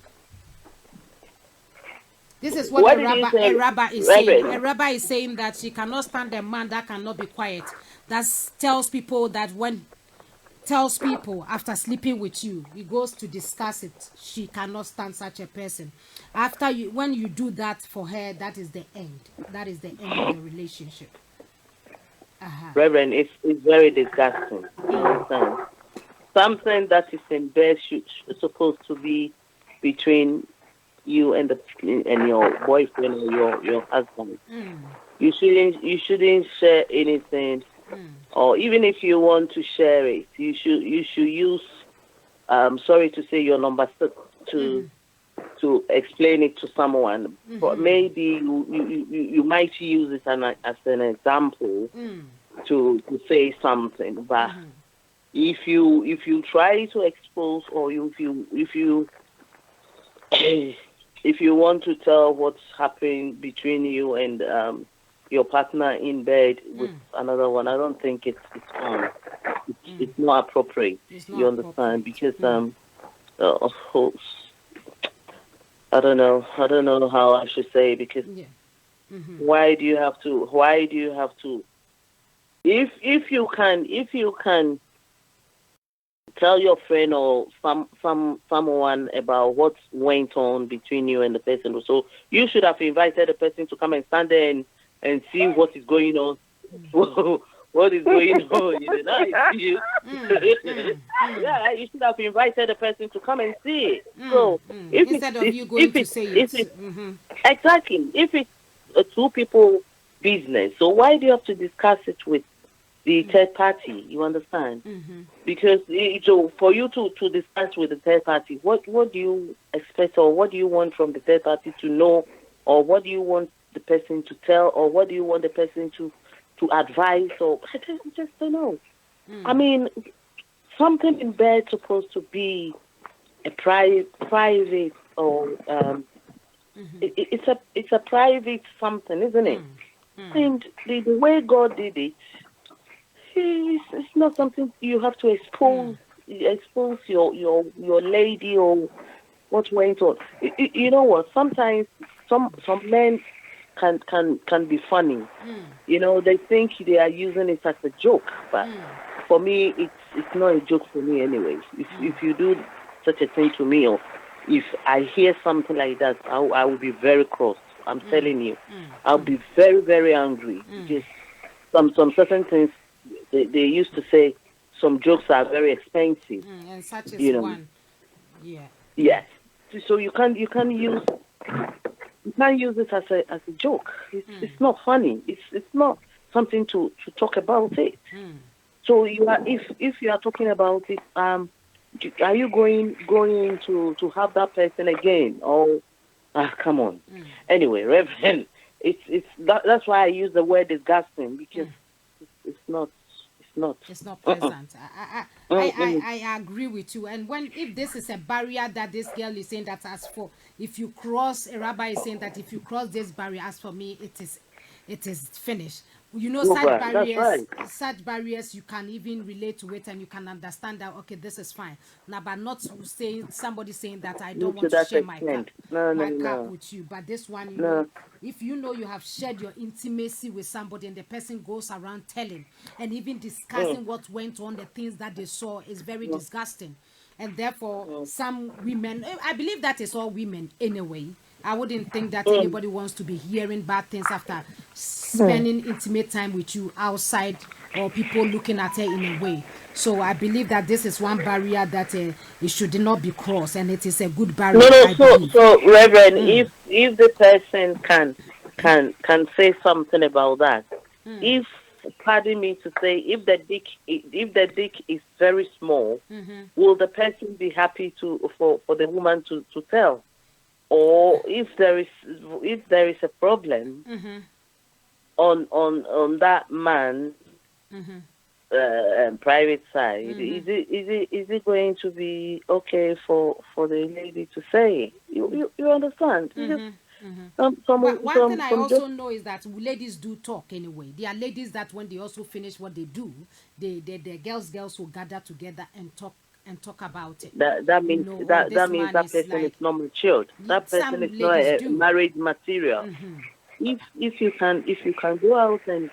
This is what a rabbi is saying. A rabbi is saying that she cannot stand a man that cannot be quiet. That tells people after sleeping with you, he goes to discuss it. She cannot stand such a person. When you do that for her, that is the end. That is the end of the relationship. Reverend, it's very disgusting. You understand? Something that is in bed should supposed to be between you and your boyfriend or your husband. You shouldn't share anything, or even if you want to share it, you should use sorry to say your number 6 to explain it to someone. But maybe you might use it as an example to say something, but. If you try to expose, or if you want to tell what's happening between you and your partner in bed with another one, I don't think it's fun. It's not appropriate. You understand? Because of course, I don't know how I should say, because why do you have to? If you can. Tell your friend or someone about what went on between you and the person. So you should have invited the person to come and stand there and see what is going on. What is going on? Yeah, you should have invited the person to come and see it. So instead of you going to say it. Exactly. If it's 2 people business. So why do you have to discuss it with the third party? You understand? Because so for you to discuss with the third party, what do you expect, or what do you want from the third party to know, or what do you want the person to tell, or what do you want the person to advise, or I just don't know. I mean, something in bed supposed to be a private, or it's a private something, isn't it? And the way God did it, it's not something you have to expose your lady or what went on. You know what? Sometimes some men can be funny. You know, they think they are using it as a joke, but for me, it's not a joke for me anyway. If you do such a thing to me, or if I hear something like that, I will be very cross. I'm telling you, I'll be very, very angry. Just some certain things. They used to say some jokes are very expensive, and such as one. Yeah. Yes. So you can't use it as a joke. It's not funny. It's not something to talk about it. So you are if you are talking about it, are you going to have that person again? Or come on. Anyway, Reverend, that's why I use the word disgusting, because it's not present. I agree with you. And if this is a barrier that this girl is saying, that as for if you cross, a rabbi is saying that if you cross this barrier, as for me, it is finished. You know, such barriers, you can even relate to it, and you can understand that, okay, this is fine. Now, but not somebody saying that I don't want to share my cup with you. But this one, you know, if you know you have shared your intimacy with somebody, and the person goes around telling and even discussing what went on, the things that they saw, is very disgusting. And therefore, some women, I believe that is all women anyway. I wouldn't think that anybody wants to be hearing bad things after spending intimate time with you outside, or people looking at her in a way. So I believe that this is one barrier that it should not be crossed, and it is a good barrier. So Reverend, if the person can say something about that, if, pardon me to say, if the dick is very small, will the person be happy for the woman to tell? Or if there is a problem on that man private side, is it going to be okay for the lady to say? You understand? One thing I also know is that ladies do talk anyway. There are ladies that when they also finish what they do, the girls will gather together and talk about it. That means that person is not matured. That person is not a married material. If you can go out and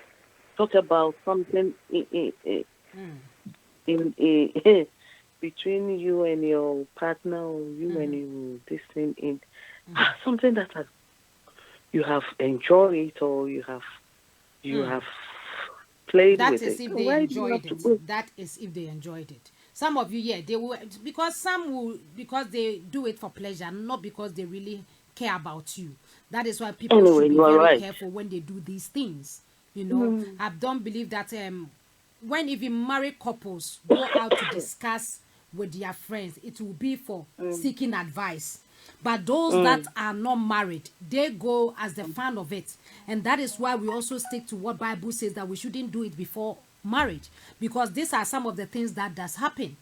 talk about something in between you and your partner, or you and you, this thing in something that you have enjoyed, or you have played with it. If they enjoyed it. That is if they enjoyed it. Some of you, they will, because they do it for pleasure, not because they really care about you. That is why people should be very careful when they do these things. You know, I don't believe that when even married couples go out to discuss with their friends, it will be for seeking advice. But those that are not married, they go as the fan of it. And that is why we also stick to what Bible says, that we shouldn't do it before marriage, because these are some of the things that does happen.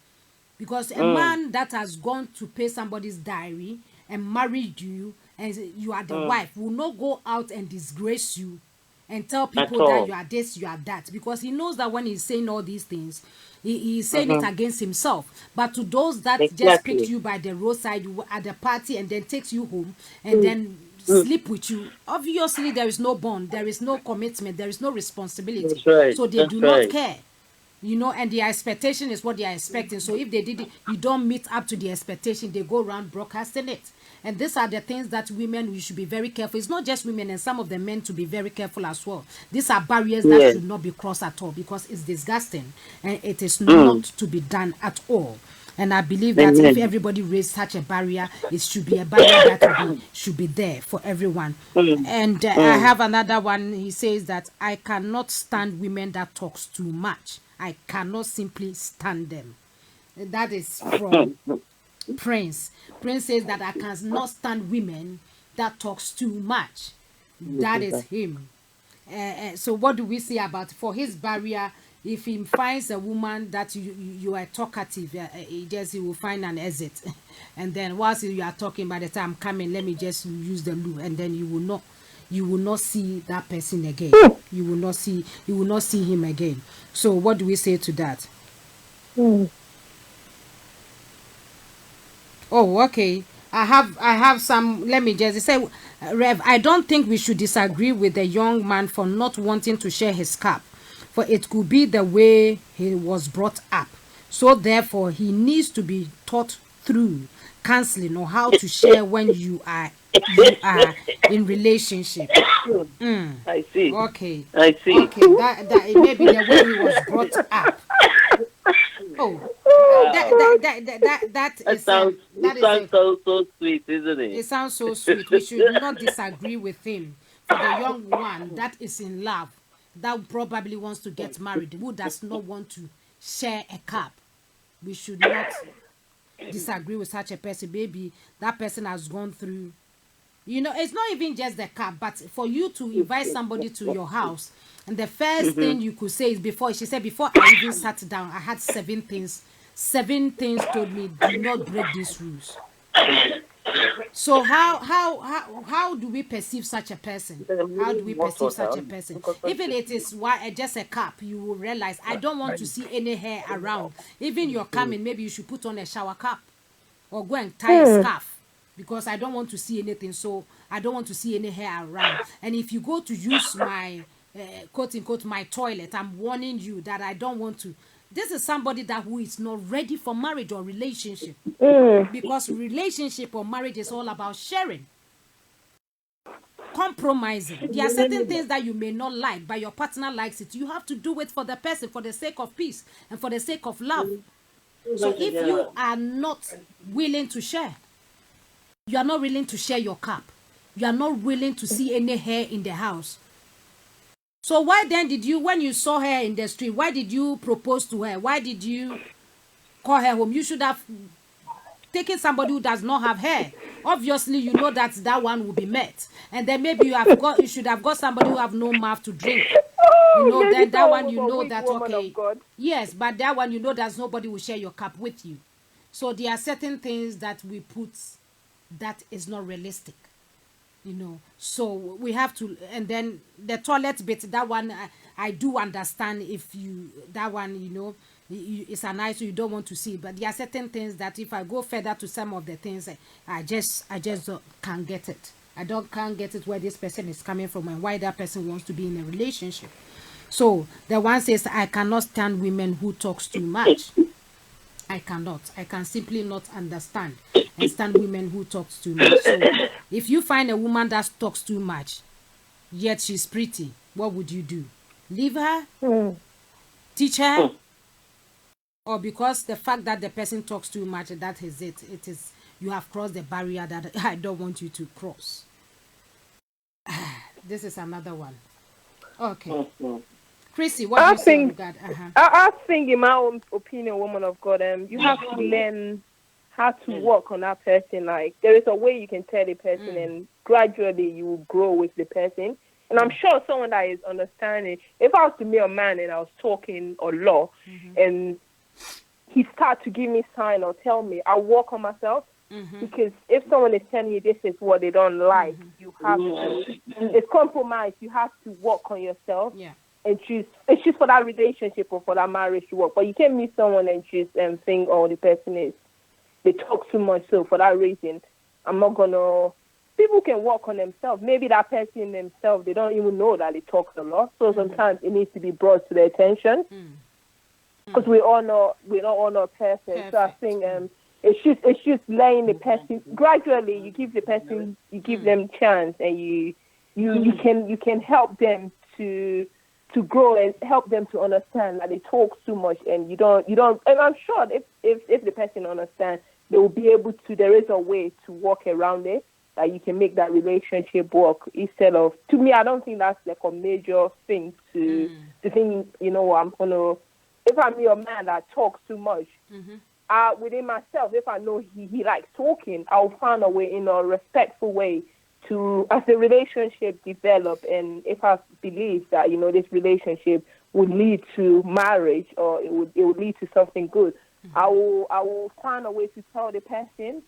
Because a man that has gone to pay somebody's diary and married you, and you are the wife, will not go out and disgrace you and tell people that you are this, you are that, because he knows that when he's saying all these things, he's saying it against himself. But to those that just picked you by the roadside, you were at the party, and then takes you home and then sleep with you, obviously there is no bond, there is no commitment, there is no responsibility. So they do not care, you know, and their expectation is what they are expecting. So if they did it, you don't meet up to the expectation, they go around broadcasting it. And these are the things that women, we should be very careful. It's not just women, and some of the men to be very careful as well. These are barriers that should not be crossed at all, because it's disgusting and it is not to be done at all. And I believe that if everybody raised such a barrier, it should be a barrier that should be there for everyone. And I have another one. He says that I cannot stand women that talks too much. I cannot simply stand them. That is from Prince. Prince says that I cannot stand women that talks too much. That is him. So what do we say about for his barrier? If he finds a woman that you are talkative, he will find an exit, and then whilst you are talking, by the time coming, let me just use the loo, and then you will not see that person again. You will not see him again. So what do we say to that? Oh, okay. I have some. Let me just say, Rev, I don't think we should disagree with the young man for not wanting to share his cup, for it could be the way he was brought up. So therefore, he needs to be taught through counseling or how to share when you are in relationship. I see. Okay. I see. Okay. That it may be the way he was brought up. Oh, that sounds so sweet, isn't it? It sounds so sweet. We should not disagree with him. For the young one that is in love, that probably wants to get married, who does not want to share a cup, we should not disagree with such a person. Maybe that person has gone through, it's not even just the cup, but for you to invite somebody to your house, and the first thing you could say is before I even sat down, I had 7 things. 7 things told me, do not break these rules. So how do we perceive such a person? How do we perceive such a person? Even it is just a cup, you will realize I don't want to see any hair around. Even you're coming, maybe you should put on a shower cap or go and tie a scarf, because I don't want to see anything. So I don't want to see any hair around. And if you go to use my quote unquote my toilet, I'm warning you that I don't want to. This is somebody who is not ready for marriage or relationship. Because relationship or marriage is all about sharing, compromising. There are certain things that you may not like, but your partner likes it. You have to do it for the person, for the sake of peace and for the sake of love. So if you are not willing to share, you are not willing to share your cup, you are not willing to see any hair in the house. So why then did you, when you saw her in the street, why did you propose to her? Why did you call her home? You should have taken somebody who does not have hair. Obviously, you know that one will be met. And then maybe you should have got somebody who have no mouth to drink. Then that one you know that, okay. Yes, but that one you know that nobody will share your cup with you. So there are certain things that we put that is not realistic. So we have to, and then the toilet bit, that one I do understand. If you, that one, it's a nice, you don't want to see, but there are certain things that if I go further to some of the things, I just can't get it. Can't get it where this person is coming from and why that person wants to be in a relationship. So the one says, I cannot stand women who talks too much. I cannot. I can simply not understand and stand women who talks too much. So if you find a woman that talks too much, yet she's pretty, what would you do? Leave her? Teach her? Or because the fact that the person talks too much, that is it. It is, you have crossed the barrier that I don't want you to cross. This is another one. Okay. Chrissy, what do you think? I think, in my own opinion, woman of God, you have to learn how to work on that person. Like, there is a way you can tell the person, and gradually you will grow with the person. And I'm sure someone that is understanding. If I was to meet a man and I was talking a lot, and he start to give me sign or tell me, I work on myself. Because if someone is telling you this is what they don't like, you have to. It's compromise. You have to work on yourself. Yeah. And it's just for that relationship or for that marriage to work. But you can't meet someone and just think, oh, the person they talk too much. So for that reason, I'm not gonna. People can work on themselves. Maybe that person themselves, they don't even know that they talk a lot. So sometimes it needs to be brought to their attention. Because we all know we're not all not perfect. So I think it's just letting the person gradually. You give the person, you give them chance, and you can help them to to grow and help them to understand that they talk too much and you don't. And I'm sure if the person understands, they will be able to. There is a way to work around it that you can make that relationship work instead of. To me, I don't think that's like a major thing to think. If I'm your man that talks too much, within myself, if I know he likes talking, I'll find a way in a respectful way to, as the relationship develop, and if I believe that this relationship would lead to marriage or it would lead to something good, I will find a way to tell the person,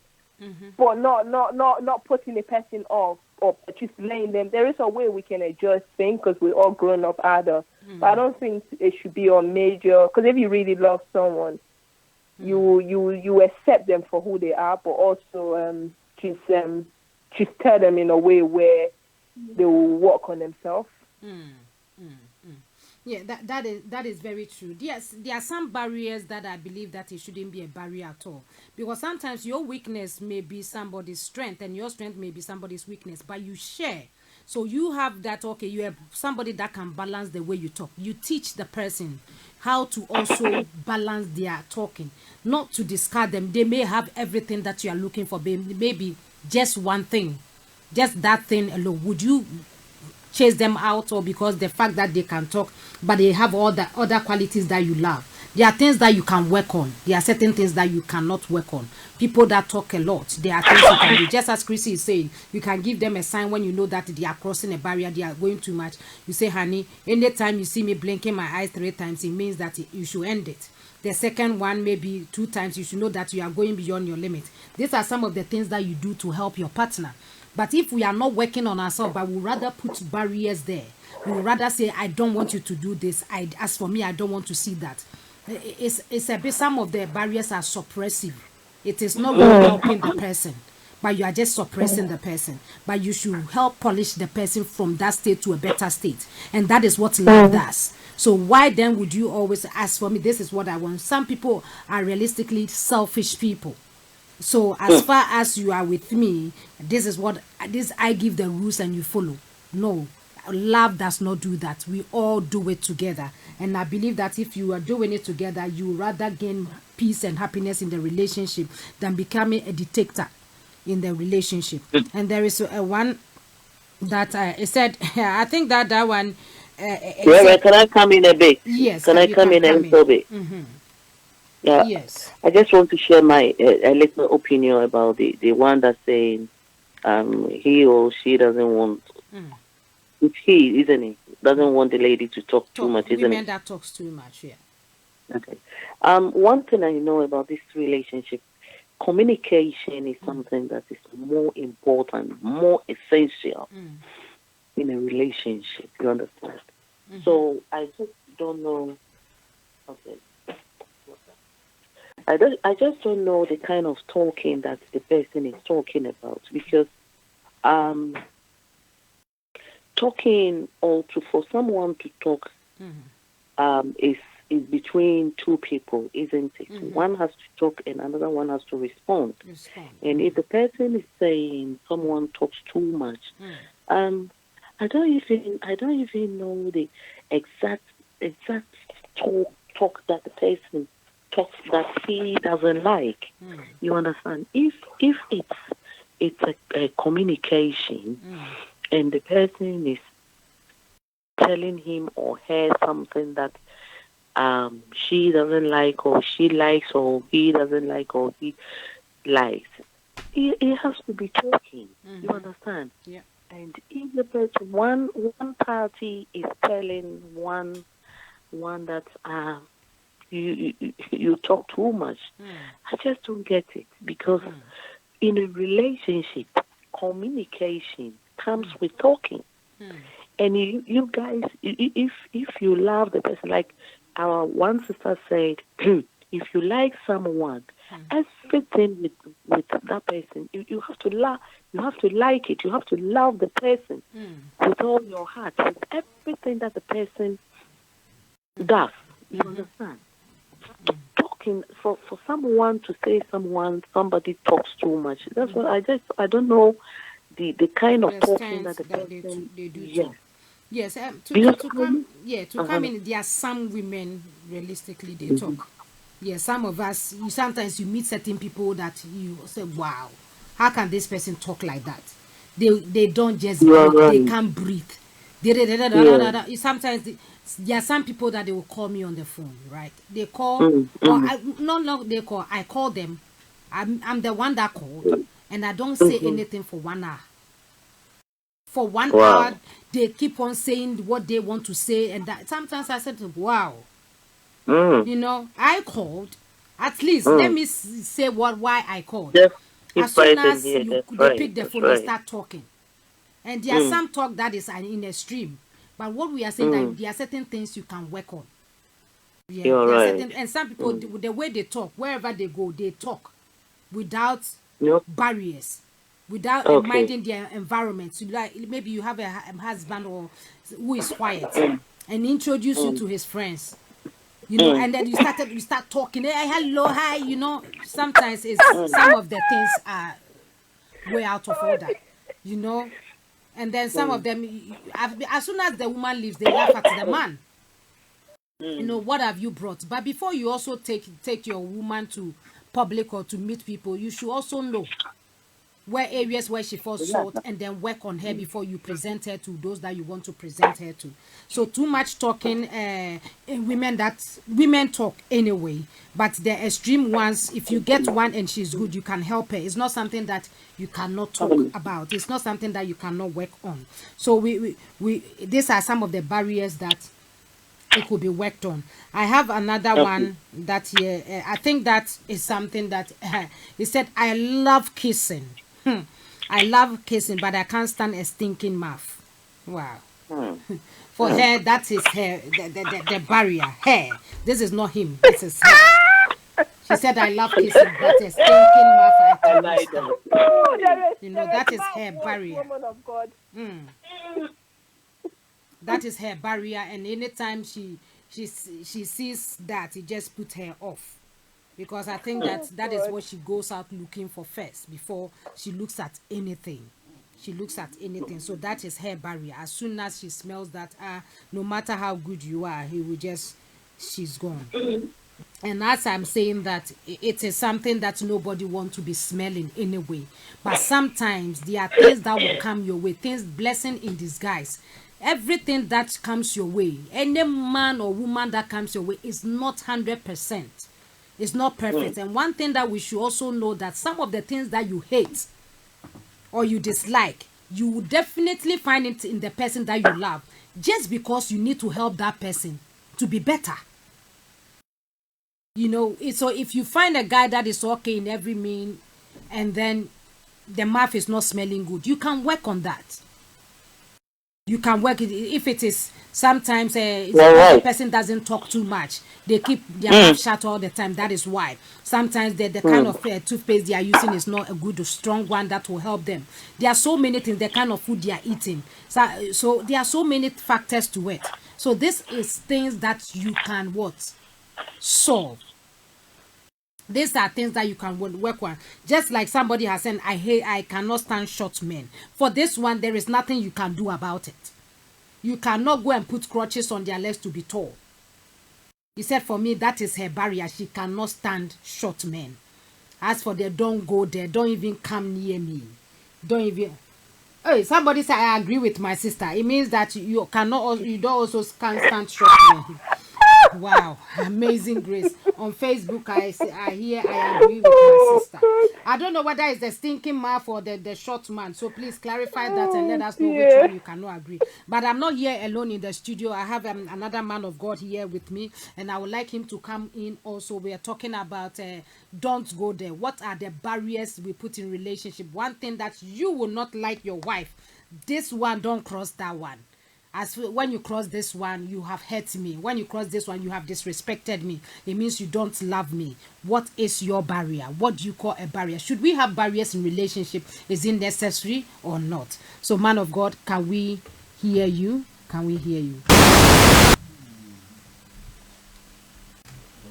but not putting the person off or just laying them. There is a way we can adjust things because we're all grown up either. But I don't think it should be a major, because if you really love someone, you accept them for who they are, but also just tell them in a way where they will work on themselves. Yeah, that is very true. Yes, there are some barriers that I believe that it shouldn't be a barrier at all, because sometimes your weakness may be somebody's strength and your strength may be somebody's weakness, but you share. So you have that, okay, you have somebody that can balance the way you talk. You teach the person how to also balance their talking, not to discard them. They may have everything that you are looking for, maybe just one thing, just that thing alone. Would you chase them out, or because the fact that they can talk, but they have all the other qualities that you love? There are things that you can work on. There are certain things that you cannot work on. People that talk a lot, there are things you can do. Just as Chrissy is saying, you can give them a sign when you know that they are crossing a barrier, they are going too much. You say, honey, anytime you see me blinking my eyes 3 times, it means that you should end it. The second one, maybe 2 times, you should know that you are going beyond your limit. These are some of the things that you do to help your partner. But if we are not working on ourselves, but we rather put barriers there, we rather say, I don't want you to do this. As for me, I don't want to see that. It's a bit, some of the barriers are suppressive. It is not really helping the person, but you are just suppressing the person. But you should help polish the person from that state to a better state. And that is what love does. So why then would you always ask for me? This is what I want. Some people are realistically selfish people. So as far as you are with me, this is what I give the rules and you follow. No, love does not do that. We all do it together. And I believe that if you are doing it together, you rather gain peace and happiness in the relationship than becoming a dictator in the relationship. And there is a one that it said, I think that one. Can I come in a bit? Yes. Can I come in a little bit? Yeah. Yes. I just want to share my a little opinion about the one that's saying he or she doesn't want. It's he, isn't he? Doesn't want the lady to talk too much, isn't it? Women that talks too much, yeah. Okay. One thing I know about this relationship, communication is something that is more important, more essential in a relationship. You understand? So I just don't know. Okay. I just don't know the kind of talking that the person is talking about, because talking or for someone to talk is between two people, isn't it? One has to talk and another one has to respond. And if the person is saying someone talks too much, I don't even know the exact talk that the person talks that he doesn't like. You understand? If it's a communication and the person is telling him or her something that she doesn't like, or she likes, or he doesn't like, or he likes, it has to be talking. You understand? Yeah. And if the person, one party is telling one that you talk too much, I just don't get it, because in a relationship, communication comes with talking. And you guys, if you love the person, like our one sister said, if you like someone, everything with that person, you have to love, you have to like it, you have to love the person with all your heart, with everything that the person does. You understand? Talking for someone to say somebody talks too much. That's what I don't know the kind of talking that the person they do. Yes. Yes, to come, yeah, to come in. There are some women, realistically, they talk. Yeah, some of us, sometimes you meet certain people that you say, "Wow, how can this person talk like that?" They don't just breathe. They can't breathe. Sometimes there are some people that they will call me on the phone, right? They call, or no, they call. I call them. I'm the one that called, and I don't say anything for 1 hour. For 1 hour, they keep on saying what they want to say, and that sometimes I said, "Wow, you know, I called. At least let me say why I called." Just keep As soon fighting as here. they pick the That's phone, they right. start talking, and there are some talk that is in a stream. But what we are saying that there are certain things you can work on. Yeah, You're there are right. certain, and some people the way they talk, wherever they go, they talk without Yep. barriers, without Okay. minding their environment. So like maybe you have a husband or who is quiet and introduce you to his friends, you know, and then you start talking. Hey, hello, hi, you know. Sometimes it's some of the things are way out of order, you know. And then some of them, as soon as the woman leaves, they laugh at the man. You know, what have you brought? But before you also take your woman to public or to meet people, you should also know where areas where she falls short, and then work on her before you present her to those that you want to present her to. So too much talking, women talk anyway, but the extreme ones, if you get one and she's good, you can help her. It's not something that you cannot talk about. It's not something that you cannot work on. So we these are some of the barriers that it could be worked on. I have another one that here. I think that is something that he said. I love kissing. I love kissing, but I can't stand a stinking mouth. Wow. For her, that is her the barrier. Her. This is not him. This is her. She said, "I love kissing, but a stinking mouth I cannot stand." You know, that is her barrier. Woman of God. That is her barrier, and anytime she sees that, it just puts her off, because I think that is what she goes out looking for first before she looks at anything. So that is her barrier. As soon as she smells that, no matter how good you are, she's gone. And as I'm saying that, it is something that nobody wants to be smelling anyway. But sometimes there are things that will come your way, things, blessing in disguise. Everything that comes your way, any man or woman that comes your way is not 100%. It's not perfect. And one thing that we should also know, that some of the things that you hate or you dislike, you will definitely find it in the person that you love, just because you need to help that person to be better. You know, so if you find a guy that is okay in every mean, and then the mouth is not smelling good, you can work on that. You can work it if it is sometimes the person doesn't talk too much. They keep their mouth shut all the time. That is why sometimes the kind of toothpaste they are using is not a good or strong one that will help them. There are so many things, the kind of food they are eating. So there are so many factors to it. So this is things that you can solve. These are things that you can work on. Just like somebody has said, I cannot stand short men. For this one, there is nothing you can do about it. You cannot go and put crutches on their legs to be tall. He said, for me, that is her barrier. She cannot stand short men. As for the don't go there, don't even come near me. Don't even. Hey, somebody said, I agree with my sister. It means that you don't also can't stand short men. Wow, amazing grace. On Facebook, I agree with my sister. I don't know whether it's the stinking mouth or the short man. So please clarify that and let us know which one you cannot agree. But I'm not here alone in the studio. I have another man of God here with me, and I would like him to come in also. We are talking about don't go there. What are the barriers we put in relationship? One thing that you will not like your wife. This one, don't cross that one. As when you cross this one, you have hurt me. When you cross this one, you have disrespected me. It means you don't love me. What is your barrier? What do you call a barrier? Should we have barriers in relationship? Is it necessary or not? So, man of God, can we hear you? Can we hear you?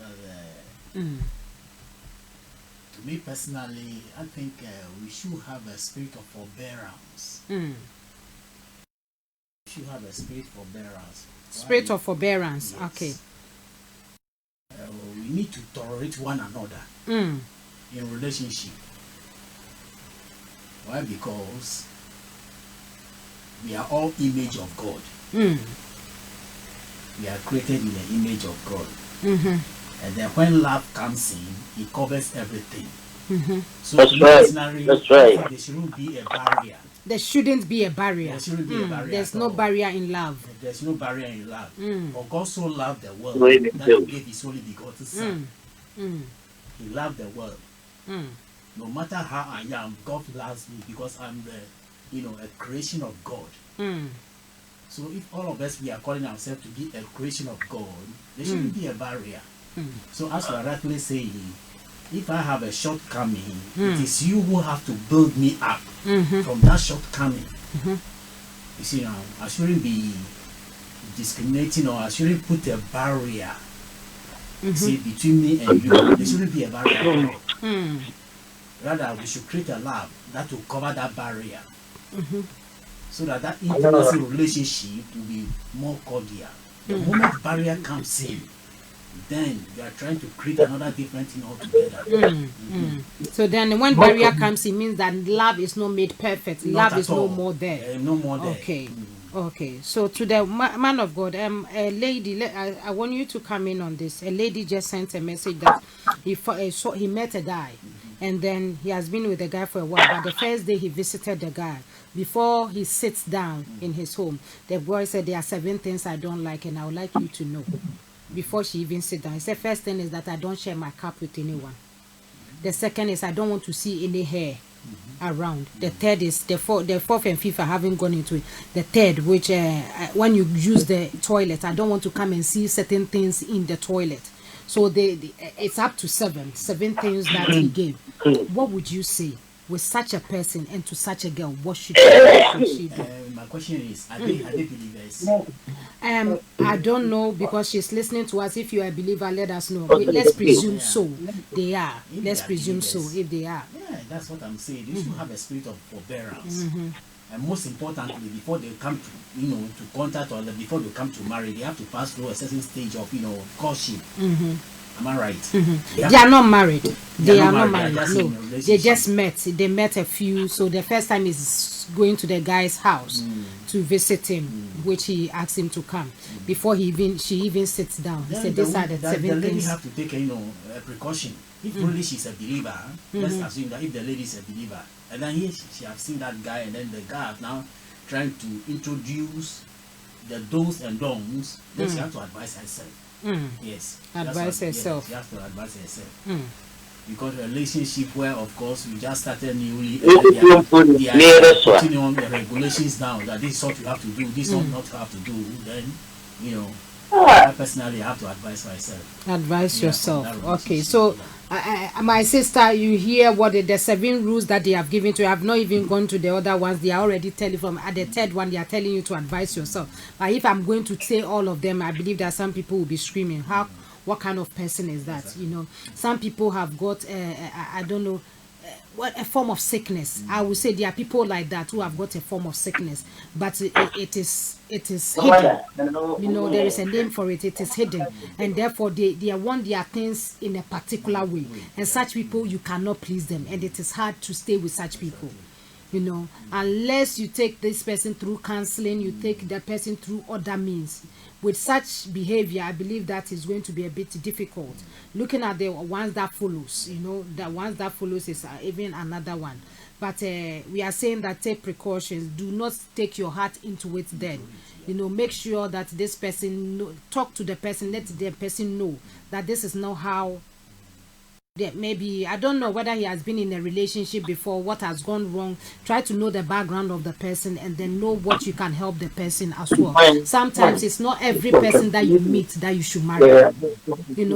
Well, to me personally, I think we should have a spirit of forbearance. you have a spirit of forbearance. Spirit of forbearance. Yes. Okay. We need to tolerate one another in relationship. Why? Because we are all image of God. We are created in the image of God. And then when love comes in, it covers everything. So that's right. That's right. There shouldn't be a barrier. There shouldn't be a barrier. There shouldn't be a barrier. There's no barrier in love. There's no barrier in love. For God so loved the world that He gave His only begotten Son. He loved the world. No matter how I am, God loves me because I'm a creation of God. So if all of us we are calling ourselves to be a creation of God, there shouldn't be a barrier. So as you are rightly saying, if I have a shortcoming, it is you who have to build me up from that shortcoming. You see now, I shouldn't be discriminating or I shouldn't put a barrier see, between me and you. There shouldn't be a barrier. Rather, we should create a love that will cover that barrier. So that intimacy relationship will be more cordial. The moment barrier comes in, then you are trying to create another different thing altogether. So then when barrier comes, it means that love is not made perfect. Not love is all. no more there. No more there. Okay. Okay. So to the man of God, a lady, I want you to come in on this. A lady just sent a message that he met a guy, and then he has been with the guy for a while. But the first day he visited the guy, before he sits down in his home, the boy said, there are 7 things I don't like, and I would like you to know. Before she even sit down, he said, first thing is that I don't share my cup with anyone. The second is I don't want to see any hair around. The third is the fourth and fifth I haven't gone into it. The third, which when you use the toilet, I don't want to come and see certain things in the toilet. So it's up to 7 things that he gave. What would you say with such a person and to such a girl? What should she do? My question is, are they believers? I don't know, because she's listening to us. If you are a believer, let us know. Let's presume so. They are. Let's presume so if they are. Yeah, that's what I'm saying. They should have a spirit of forbearance. And most importantly, before they come to to contact or before they come to marry, they have to pass through a certain stage of courtship. Am I right? They are not married. They are not married. No, they just met. They met a few. So the first time is going to the guy's house to visit him, which he asked him to come. Before she even sits down, he said, "These are the 7 the lady things." have to take a precaution. If really she's a believer, let's assume that if the lady is a believer, and then here she has seen that guy, and then the guy is now trying to introduce the do's and don'ts, then she has to advise herself. Yes. Advise herself. Yes, you have to advise herself. Because a relationship where, of course, we just started newly, they are putting on the regulations now that this is what you have to do, this is what not have to do, then, I personally have to advise myself. Advise yourself. Okay, so my sister, you hear what the 7 rules that they have given to you. I have not even gone to the other ones. They are already telling from at the third one. They are telling you to advise yourself. But if I'm going to say all of them, I believe that some people will be screaming. What kind of person is that? Some people have got I don't know. A form of sickness. I would say there are people like that who have got a form of sickness, but it is hidden. There is a name for it. It is hidden, and therefore they want their things in a particular way. And such people, you cannot please them, and it is hard to stay with such people. Unless you take this person through counseling, you take the person through other means. With such behavior, I believe that is going to be a bit difficult. Looking at the ones that follows, the ones that follows is even another one. But we are saying that take precautions. Do not take your heart into it then. Make sure that this person, talk to the person, let the person know that this is not how. Maybe, I don't know whether he has been in a relationship before, what has gone wrong. Try to know the background of the person and then know what you can help the person as well. Sometimes it's not every person that you meet that you should marry.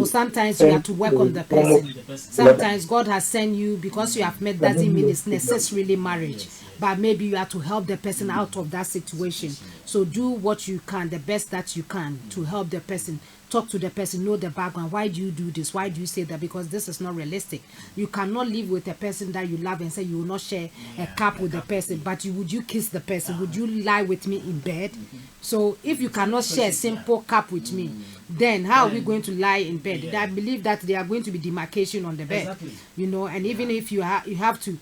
Sometimes you have to work on the person. Sometimes God has sent you because you have met, doesn't mean it's necessarily marriage. But maybe you have to help the person out of that situation. So do what you can, the best that you can, to help the person talk to the person, know the background. Why do you do this? Why do you say that? Because this is not realistic. You cannot live with a person that you love and say you will not share a cup with the person, but would you kiss the person? Would you lie with me in bed? So if you cannot share a simple cup with me, then how are we going to lie in bed? I believe that there are going to be demarcation on the bed. You know, and even if you have to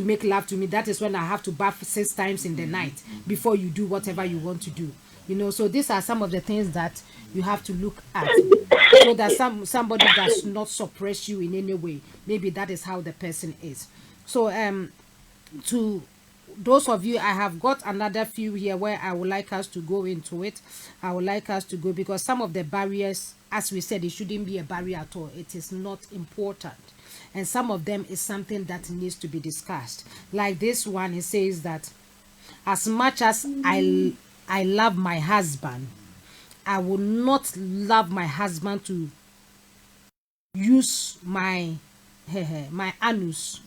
make love to me, that is when I have to bath 6 times in the night before you do whatever you want to do. You know, so these are some of the things that you have to look at, so that somebody does not suppress you in any way. Maybe that is how the person is. So to those of you, I have got another few here where I would like us to go into it. I would like us to go, because some of the barriers, as we said, it shouldn't be a barrier at all. It is not important. And some of them is something that needs to be discussed. Like this one, it says that as much as I love my husband, I will not love my husband to use my anus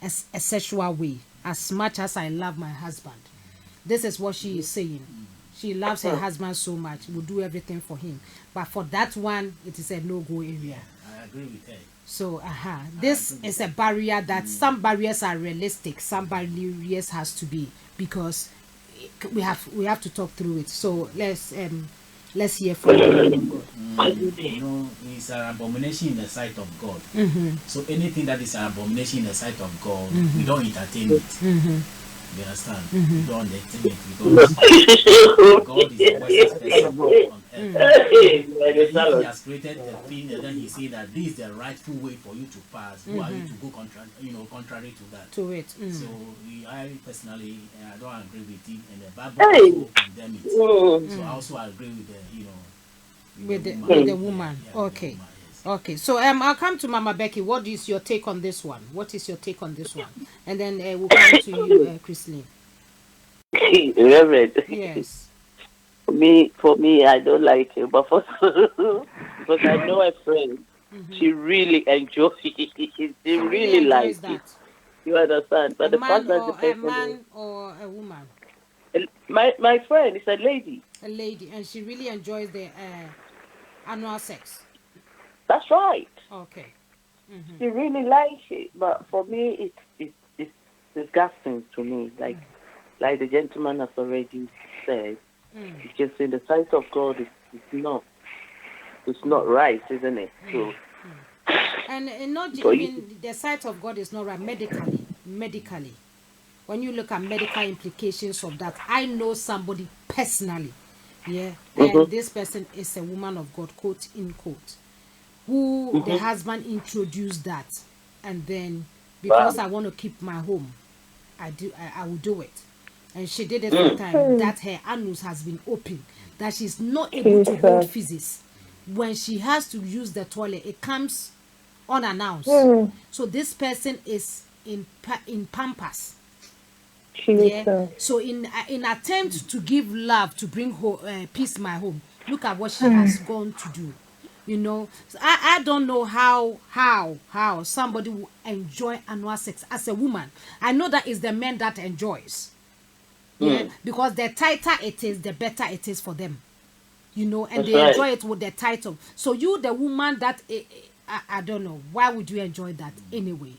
as a sexual way. As much as I love my husband. This is what she is saying. She loves her husband so much, will do everything for him. But for that one, it is a no-go area. I agree with her. So, this is a barrier that some barriers are realistic, some barriers has to be, because we have to talk through it. So let's hear from God. You know, it's an abomination in the sight of God. So anything that is an abomination in the sight of God, we don't entertain it. You understand? We don't entertain it, because God is the wisest person on earth. He has created a thing, and then he said that this is the rightful way for you to pass. Who are you to go contrary to that? To it. So I personally, I don't agree with it, and the Bible also condemns it. So I also agree with the woman. Okay. Okay, so I'll come to Mama Becky. What is your take on this one? What is your take on this one? And then we'll come to you, Christine. Reverend. Yes. For me, I don't like it, but because I know a friend, she really enjoys it. She really likes it. You understand? But a man or a woman? My friend is a lady. A lady, and she really enjoys the annual sex. That's right. Okay. She really likes it, but for me, it's disgusting to me. Like the gentleman has already said, because in the sight of God, it's not right, isn't it? So, and not even the sight of God is not right medically. When you look at medical implications of that, I know somebody personally, and this person is a woman of God, quote in quote, who the husband introduced that, and then because I want to keep my home, I will do it, and she did it for time that her anus has been open, that she's not able to hold physics. When she has to use the toilet, it comes unannounced. So this person is in Pampas. So in attempt to give love, to bring peace in my home, look at what she has gone to do. You know, so I don't know how somebody will enjoy annual sex as a woman. I know that is the men that enjoys. Because the tighter it is, the better it is for them. You know, and they enjoy it with the title. So you, the woman that I don't know, why would you enjoy that anyway?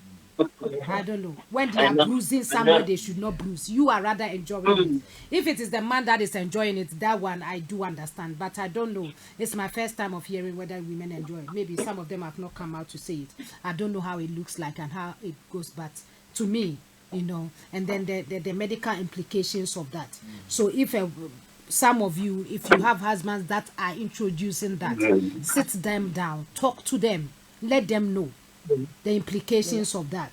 I don't know. When they are bruising somewhere, they should not bruise. You are rather enjoying it. If it is the man that is enjoying it, that one I do understand. But I don't know. It's my first time of hearing whether women enjoy it. Maybe some of them have not come out to say it. I don't know how it looks like and how it goes. But to me, you know, and then the medical implications of that. So if some of you, if you have husbands that are introducing that, sit them down, talk to them, let them know the implications of that.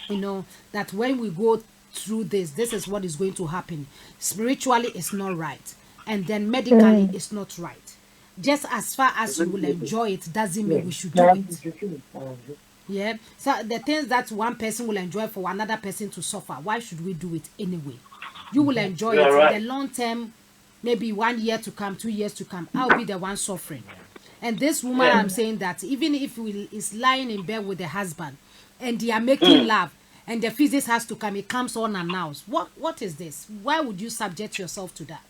You know, that when we go through this is what is going to happen. Spiritually, it's not right. And then medically, it's not right. Just as far as you will enjoy it, doesn't mean we should do it. So the things that one person will enjoy for another person to suffer, why should we do it anyway? You will enjoy it in the long term, maybe 1 year to come, 2 years to come. I'll be the one suffering. And this woman, I'm saying that even if is lying in bed with the husband and they are making love and the physics has to come, it comes unannounced. What is this? Why would you subject yourself to that?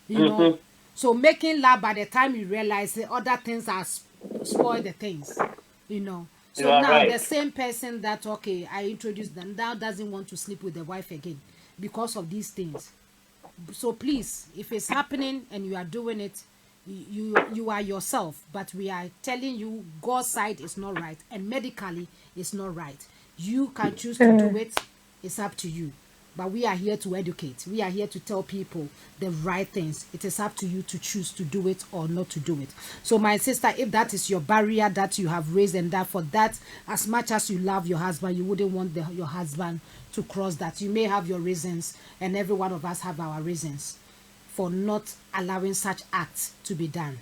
You know? So making love, by the time you realize the other things are spoil the things, you know. So You are now right. the same person that, okay, I introduced them, now doesn't want to sleep with the wife again because of these things. So please, if it's happening and you are doing it, you are yourself, but we are telling you God's side is not right and medically it's not right. You can choose to do it, it's up to you. But we are here to educate. We are here to tell people the right things. It is up to you to choose to do it or not to do it. So my sister, if that is your barrier that you have raised, and that for that, as much as you love your husband, you wouldn't want your husband to cross that. You may have your reasons, and every one of us have our reasons for not allowing such acts to be done.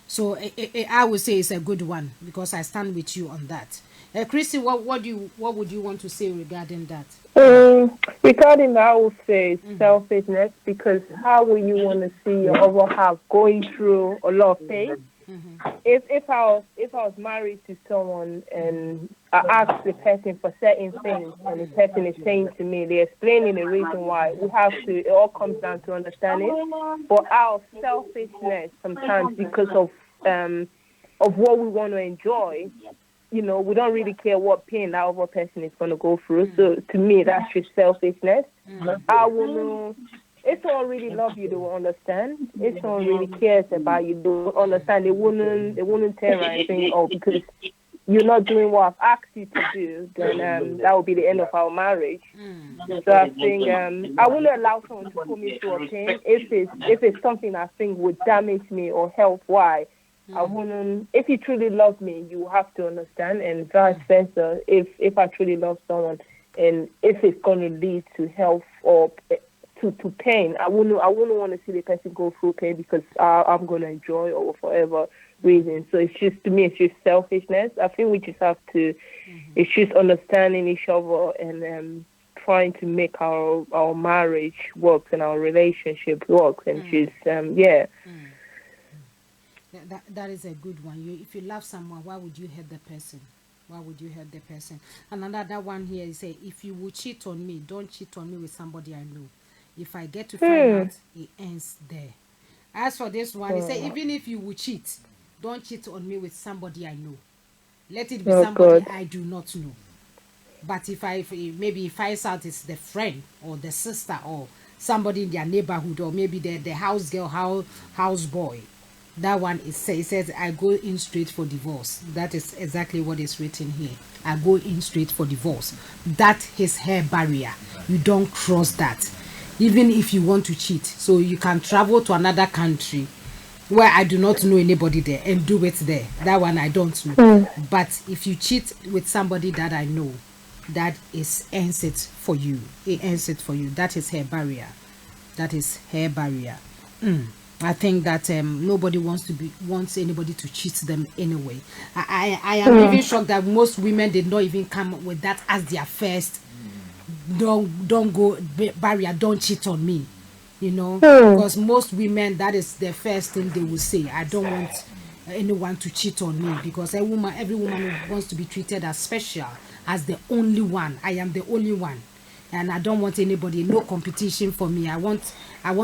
So I would say it's a good one, because I stand with you on that. Chrissy, what would you want to say regarding that? Regarding that, I would say selfishness, because how will you want to see your other half going through a lot of pain? If I was married to someone and I asked the person for certain things and the person is saying to me, they're explaining the reason why, it all comes down to understanding. But our selfishness sometimes, because of what we want to enjoy, you know, we don't really care what pain that other person is going to go through. So to me, that's just selfishness. I will know. If someone really love you, they will understand. If someone really cares about you, they will understand. They wouldn't turn around and think, oh, because you're not doing what I've asked you to do, then that will be the end of our marriage. So I think I wouldn't allow someone to put me through a pain if it's something I think would damage me or health wise. I wouldn't. If you truly love me, you have to understand, and vice versa. If I truly love someone, and if it's going to lead to health or to pain, I wouldn't want to see the person go through pain because I'm going to enjoy or for whatever reason. So it's just, to me, it's just selfishness. I think we just have to. It's just understanding each other and trying to make our marriage work and our relationship work, and just That is a good one. If you love someone, why would you hurt the person? Why would you hurt the person? And another one here is, say, if you will cheat on me, don't cheat on me with somebody I know. If I get to find out, it ends there. As for this one, he said, even if you will cheat, don't cheat on me with somebody I know. Let it be somebody I do not know. But if maybe finds out it's the friend or the sister or somebody in their neighborhood, or maybe the house girl, house boy, that one it says I go in straight for divorce. That is exactly what is written here. I go in straight for divorce. That is her barrier. You don't cross that. Even if you want to cheat, so you can travel to another country where I do not know anybody there and do it there. That one I don't know. But if you cheat with somebody that I know, that ends it for you. It ends it for you. That is her barrier. That is her barrier. I think that nobody wants anybody to cheat them anyway. I am even shocked that most women did not even come with that as their first. Don't go barrier. Don't cheat on me, you know. Because most women, that is the first thing they will say. I don't want anyone to cheat on me, because every woman wants to be treated as special, as the only one. I am the only one. And I don't want anybody, no competition for me. I want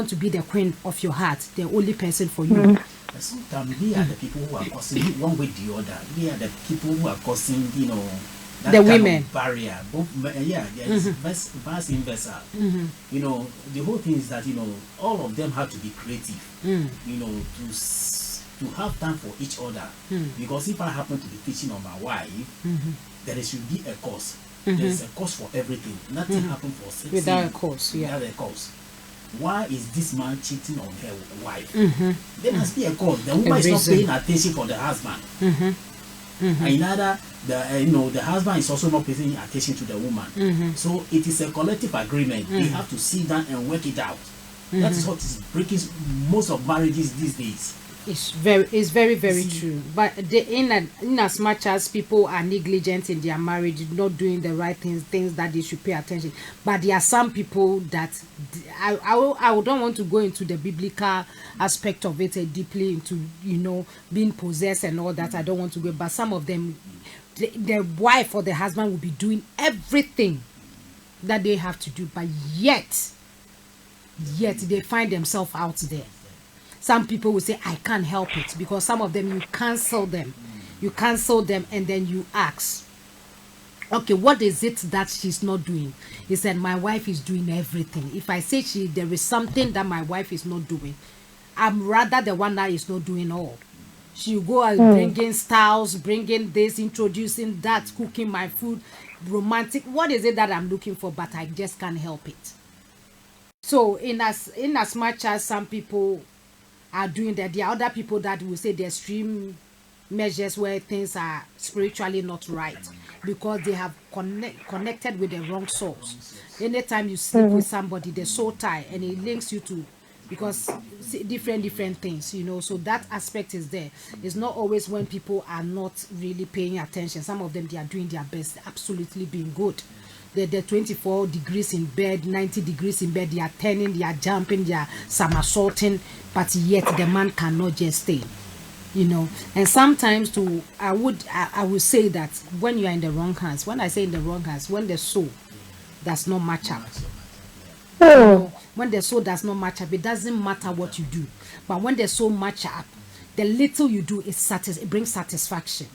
to be the queen of your heart, the only person for you. Sometimes we are the people who are causing one way or the other. We are the people who are causing, you know, that the kind women of barrier. There is vice versa. You know, the whole thing is that, you know, all of them have to be creative. You know, to have time for each other. Because if I happen to be teaching on my wife, there should be a cause. There's a cause for everything. Nothing happens for sex without a cause. Without a cause. Why is this man cheating on her wife? There must be a cause. The woman is not paying attention for the husband. And neither the husband is also not paying attention to the woman. So it is a collective agreement. They have to sit down and work it out. That is what is breaking most of marriages these days. It's very true. But in as much as people are negligent in their marriage, not doing the right things that they should pay attention. But there are some people that I don't want to go into the biblical aspect of it deeply into, you know, being possessed and all that. I don't want to go. But some of them, the wife or the husband will be doing everything that they have to do, but yet they find themselves out there. Some people will say, I can't help it, because some of them you cancel them. You cancel them and then you ask, okay, what is it that she's not doing? He said, my wife is doing everything. If I say there is something that my wife is not doing, I'm rather the one that is not doing all. She'll go and bringing styles, bringing this, introducing that, cooking my food, romantic. What is it that I'm looking for? But I just can't help it. So in as much as some people are doing that, there are other people that will say the extreme measures where things are spiritually not right because they have connected with the wrong source. Anytime you sleep with somebody, the soul tie, and it links you to, because different things, you know. So that aspect is there. It's not always when people are not really paying attention. Some of them, they are doing their best, absolutely being good. They're 24 degrees in bed, 90 degrees in bed, they are turning, they are jumping, they are somersaulting, but yet the man cannot just stay, you know. And sometimes I would say that when you are in the wrong hands, when I say in the wrong hands, when the soul does not match up, you know, when the soul does not match up, it doesn't matter what you do. But when the soul match up, the little you do it brings satisfaction.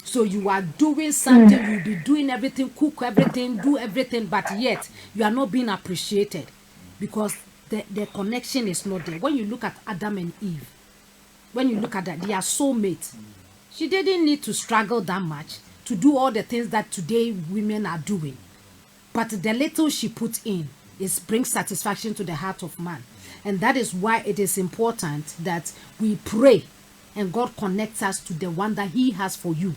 So you are doing something, you'll be doing everything, cook everything, do everything, but yet you are not being appreciated because the connection is not there. When you look at Adam and Eve, when you look at that, they are soulmates. She didn't need to struggle that much to do all the things that today women are doing. But the little she put in brings satisfaction to the heart of man. And that is why it is important that we pray and God connects us to the one that He has for you.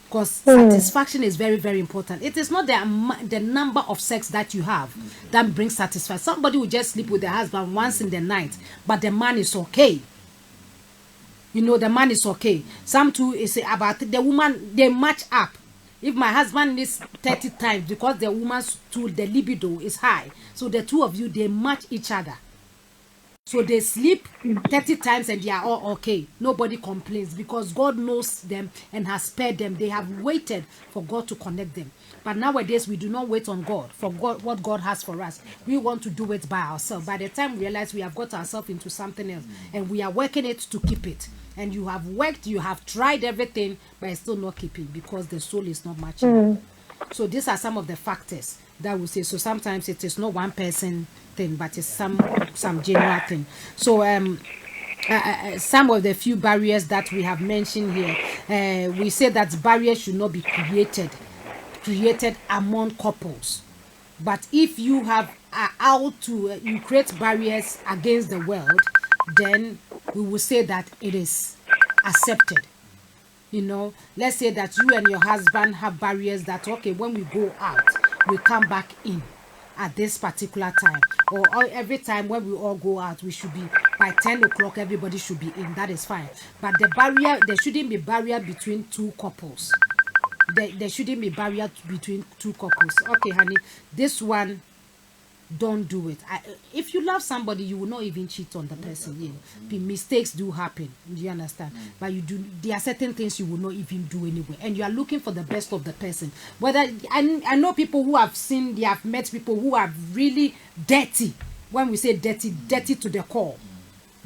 Because satisfaction is very, very important. It is not the number of sex that you have that brings satisfaction. Somebody will just sleep with their husband once in the night, but the man is okay. You know, the man is okay. Some too is about the woman, they match up. If my husband needs 30 times because the woman's too, the libido is high. So the two of you, they match each other. So they sleep 30 times and they are all okay. Nobody complains because God knows them and has spared them. They have waited for God to connect them. But nowadays, we do not wait on God for what God has for us. We want to do it by ourselves. By the time we realize we have got ourselves into something else and we are working it to keep it. And you have worked, you have tried everything, but it's still not keeping because the soul is not matching. So these are some of the factors that we say. So sometimes it is not one person thing, but it's some general thing. So some of the few barriers that we have mentioned here, we say that barriers should not be created among couples. But if you have you create barriers against the world, then we will say that it is accepted. You know, let's say that you and your husband have barriers that, okay, when we go out, we come back in at this particular time. Or every time when we all go out, we should be, by 10 o'clock, everybody should be in. That is fine. But there shouldn't be barrier between two couples. There shouldn't be barrier between two couples. Okay, honey, this one, don't do it. If you love somebody, you will not even cheat on the person. Yeah. Mistakes do happen. Do you understand? But there are certain things you will not even do anyway. And you are looking for the best of the person. Whether I know people who they have met people who are really dirty. When we say dirty to the core.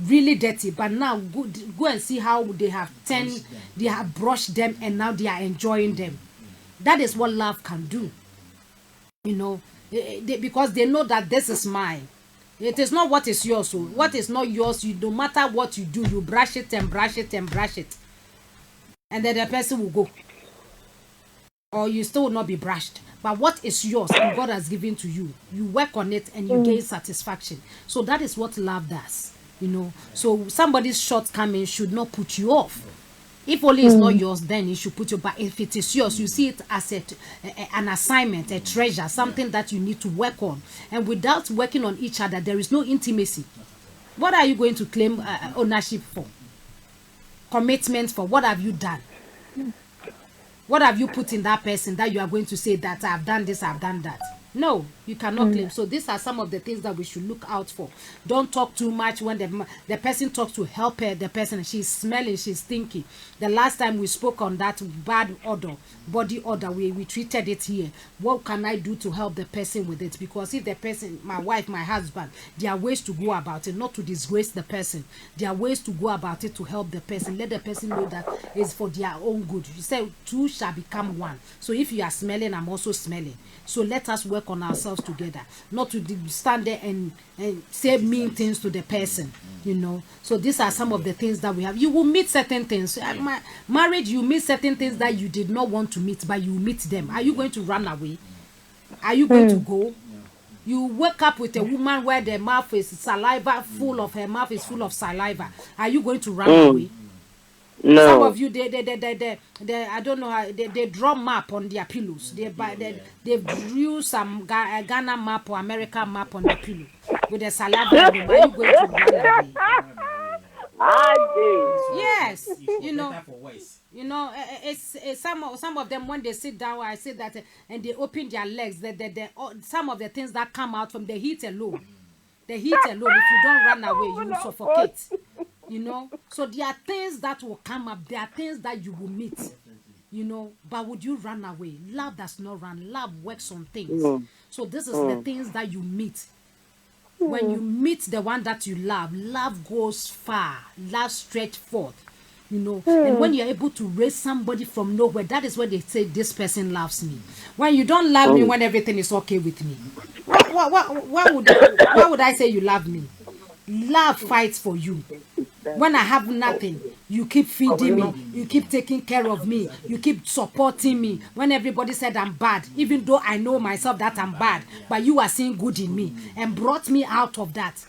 Really dirty. But now go and see how they have brushed them and now they are enjoying them. That is what love can do. You know, because they know that this is mine. It is not what is yours. So what is not yours, no matter what you do, you brush it and brush it and brush it. And then the person will go. Or you still will not be brushed. But what is yours and God has given to you, you work on it and you gain satisfaction. So that is what love does. You know. So somebody's shortcoming should not put you off. If only it's not yours, then it should put you. But if it is yours, you see it as an assignment, a treasure, something that you need to work on. And without working on each other, there is no intimacy. What are you going to claim ownership for? Commitment for? What have you done? What have you put in that person that you are going to say that I've done this, I've done that? No, you cannot claim. So these are some of the things that we should look out for. Don't talk too much when the person talks to help her. The person, she's smelling, she's thinking. The last time we spoke on that bad odor, body odor, we treated it here. What can I do to help the person with it? Because if the person, my wife, my husband, there are ways to go about it, not to disgrace the person. There are ways to go about it to help the person. Let the person know that it's for their own good. You say two shall become one. So if you are smelling, I'm also smelling. So let us work on ourselves together, not to stand there and say mean things to the person, you know. So these are some of the things that we have. You will meet certain things. Marriage, you meet certain things that you did not want to meet, but you meet them. Are you going to run away? Are you going to go? You wake up with a woman where the mouth is saliva full of, her mouth is full of saliva. Are you going to run away? No. Some of you, they I don't know how they draw map on their pillows. They drew some Ghana map or America map on the pillow with the saliva. Are you going to run away? Yes, you know. You know, it's some of them when they sit down. I say that and they open their legs. Some of the things that come out from the heat alone. The heat alone. If you don't run away, you will suffocate. You know, so there are things that will come up. There are things that you will meet. You know, but would you run away? Love does not run. Love works on things. So this is the things that you meet. When you meet the one that you love, love goes far. Love stretch forth. You know, and when you're able to raise somebody from nowhere, that is when they say this person loves me. When you don't love me, when everything is okay with me, why would I say you love me? Love fights for you. When I have nothing, you keep feeding me, you keep taking care of me, you keep supporting me. When everybody said I'm bad, even though I know myself that I'm bad, but you are seeing good in me and brought me out of that.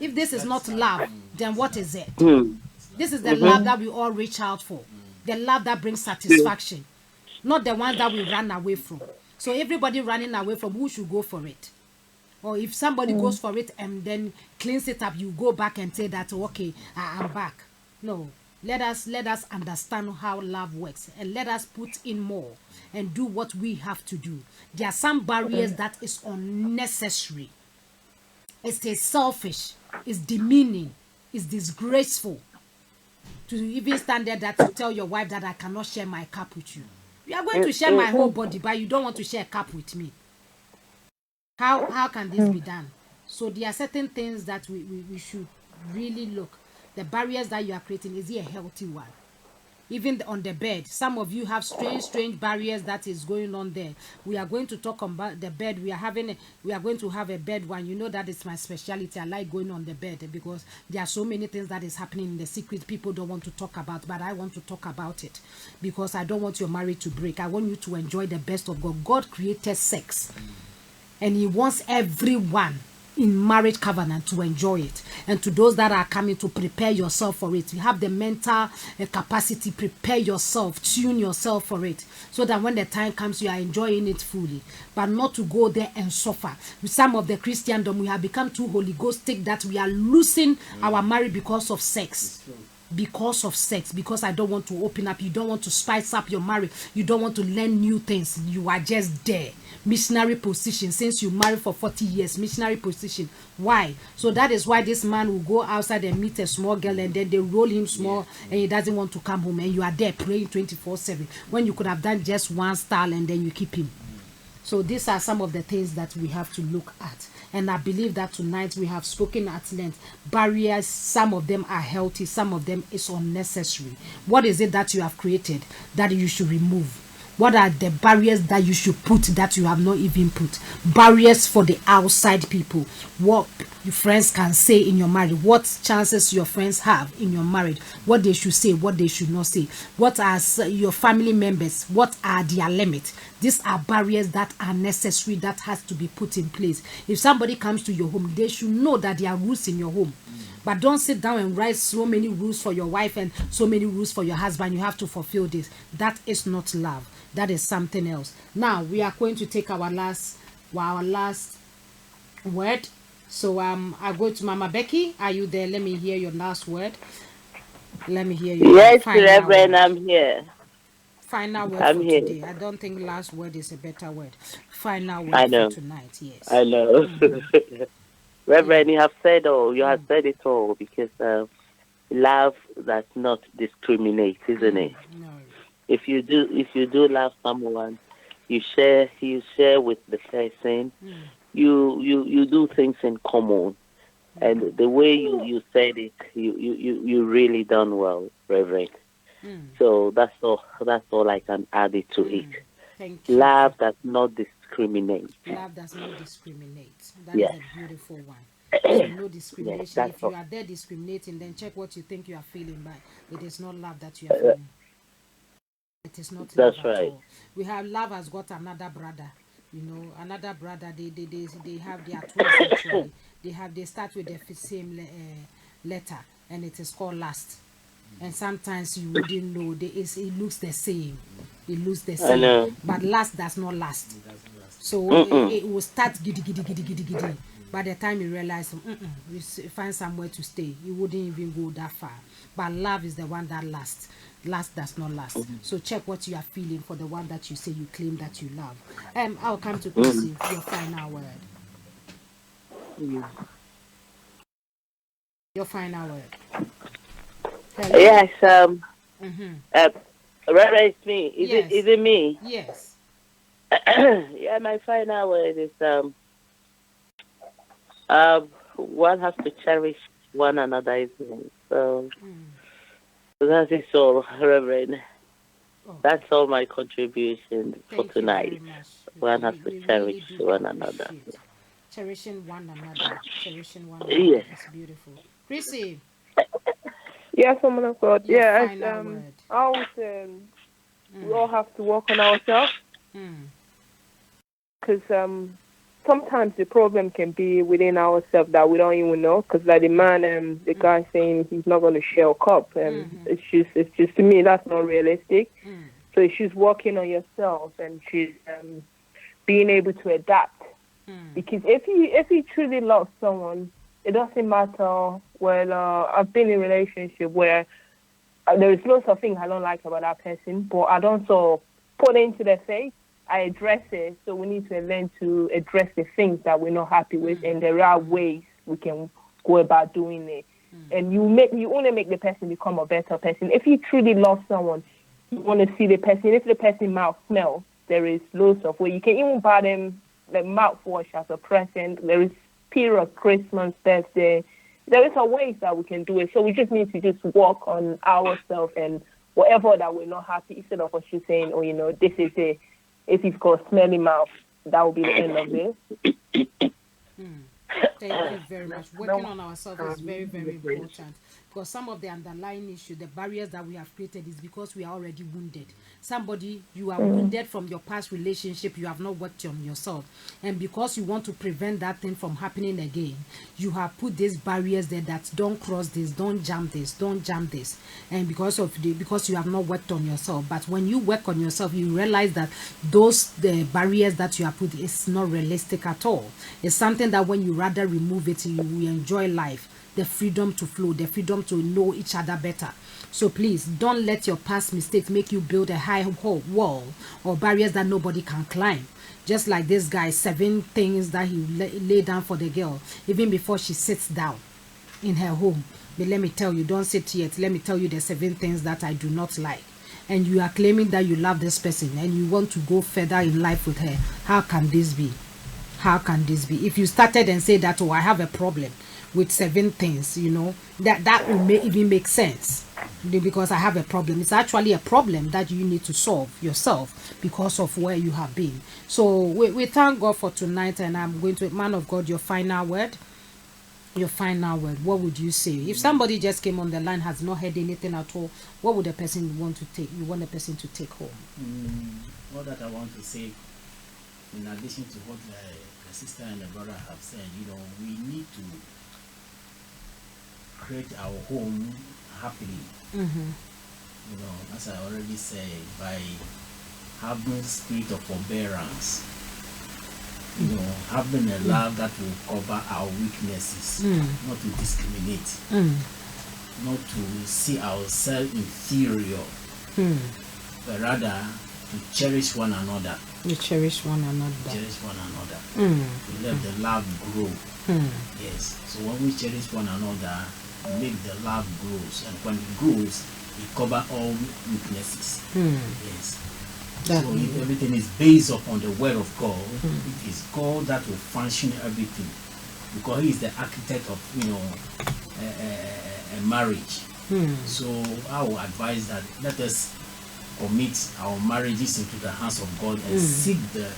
If this is not love, then what is it? This is the love that we all reach out for. The love that brings satisfaction. Not the one that we run away from. So everybody running away from, who should go for it? Or if somebody goes for it and then cleans it up, you go back and say that, okay, I'm back. No. Let us understand how love works and let us put in more and do what we have to do. There are some barriers that is unnecessary. It's selfish. It's demeaning. It's disgraceful. To even stand there that to tell your wife that I cannot share my cup with you. You are going to share my whole body, but you don't want to share a cup with me. How can this be done? So there are certain things that we should really look. The barriers that you are creating, is it a healthy one? Even on the bed, some of you have strange barriers that is going on there. We are going to talk about the bed. We are going to have a bed one. You know that is my specialty. I like going on the bed because there are so many things that is happening in the secret people don't want to talk about, but I want to talk about it because I don't want your marriage to break. I want you to enjoy the best of God. God created sex. And he wants everyone in marriage covenant to enjoy it. And to those that are coming, to prepare yourself for it. You have the mental capacity, prepare yourself, tune yourself for it. So that when the time comes, you are enjoying it fully. But not to go there and suffer. With some of the Christendom, we have become too Holy Ghostic that we are losing our marriage because of sex. Because of sex, because I don't want to open up, you don't want to spice up your marriage, you don't want to learn new things, you are just there. Missionary position, since you married for 40 years, missionary position. Why? So that is why this man will go outside and meet a small girl and then they roll him small and he doesn't want to come home and you are there praying 24/7 when you could have done just one style and then you keep him. So these are some of the things that we have to look at. And I believe that tonight we have spoken at length. Barriers, some of them are healthy, some of them is unnecessary. What is it that you have created that you should remove? What are the barriers that you should put that you have not even put? Barriers for the outside people. What your friends can say in your marriage. What chances your friends have in your marriage. What they should say, what they should not say. What are your family members? What are their limits? These are barriers that are necessary, that has to be put in place. If somebody comes to your home, they should know that there are rules in your home. But don't sit down and write so many rules for your wife and so many rules for your husband. You have to fulfill this. That is not love. That is something else. Now we are going to take our last word. So I go to Mama Becky. Are you there? Let me hear your last word. Let me hear you. Yes, Reverend, I'm here. Final word I'm for here. today. I don't think last word is a better word. Final word I know. for tonight. Yes. I know. Reverend, you have said all. You have said it all because love does not discriminate, isn't it? No. If you do love someone, you share with the person. You do things in common. And the way you said it, you really done well, Reverend. So that's all I can add it to it. Thank you. Love does not discriminate. Love does not discriminate. That is a beautiful one. So no discrimination. Yes, if you are there discriminating, then check what you think you are feeling by. It is not love that you are feeling. It is not love That's at right. all. We have love has got another brother. Another brother. They have their twins actually. They start with the same letter, and it is called lust. And sometimes you wouldn't know it looks the same. It looks the same. I know. But last does not last. So it will start giddy. By the time you realize you find somewhere to stay, you wouldn't even go that far. But love is the one that lasts. Last does not last. So check what you are feeling for the one that you say you claim that you love. I'll come to Chrissy, your final word. Your final word. Hello? Yes. Reverend, it's me. Is it me? Yes. Yeah, my final word is one has to cherish one another, isn't it? So that is all, Reverend. That's all my contribution for tonight. One has to cherish one another. Cherishing one another. Yes. It's beautiful. Chrissy. Yes, woman of God. Your Yeah, final word. I always we all have to work on ourselves. Because sometimes the problem can be within ourselves that we don't even know. Because like the guy saying he's not going to share a cup, it's just to me that's not realistic. So it's just working on yourself and just being able to adapt. Because if you truly love someone, it doesn't matter. Well, I've been in a relationship where there is lots of things I don't like about that person, but I don't sort of put it into their face. I address it. So we need to learn to address the things that we're not happy with, and there are ways we can go about doing it. And you only make the person become a better person. If you truly love someone, you want to see the person. If the person mouth smells, there is loads of ways. You can even buy them the mouthwash as a present. There is period, Christmas, birthday. There is a ways that we can do it. So we just need to just work on ourselves and whatever that we're not happy, instead of us just saying, this is it. If it's called smelly mouth, that will be the end of it. Thank you very much. Working on ourselves is very, very important. Because some of the underlying issue, the barriers that we have created is because we are already wounded. Somebody, you are wounded from your past relationship, you have not worked on yourself. And because you want to prevent that thing from happening again, you have put these barriers there that don't cross this, don't jump this, don't jump this. And because you have not worked on yourself. But when you work on yourself, you realize that the barriers that you have put is not realistic at all. It's something that when you rather remove it, you will enjoy life. The freedom to flow, the freedom to know each other better. So please don't let your past mistakes make you build a high wall or barriers that nobody can climb. Just like this guy, 7 things that he laid down for the girl, even before she sits down in her home. But let me tell you, don't sit yet. Let me tell you the 7 things that I do not like. And you are claiming that you love this person and you want to go further in life with her. How can this be? How can this be? If you started and say that, I have a problem with 7 things, that will even make sense, because I have a problem. It's actually a problem that you need to solve yourself because of where you have been. So we thank God for tonight, and I'm going to, man of God, your final word. What would you say if somebody just came on the line, has not heard anything at all? What would the person want to take? You want the person to take home? What that I want to say, in addition to what the sister and the brother have said, we need to create our home happily. As I already said, by having spirit of forbearance, having a love that will cover our weaknesses, not to discriminate, not to see ourselves inferior, but rather to cherish one another. You cherish one another. Cherish one another. Mm. To let the love grow. Mm. Yes. So when we cherish one another, make the love grows, and when it grows, it covers all weaknesses. Mm. Yes. That so if everything is based upon the word of God, it is God that will function everything, because He is the architect of a marriage. So I will advise that let us commit our marriages into the hands of God and seek the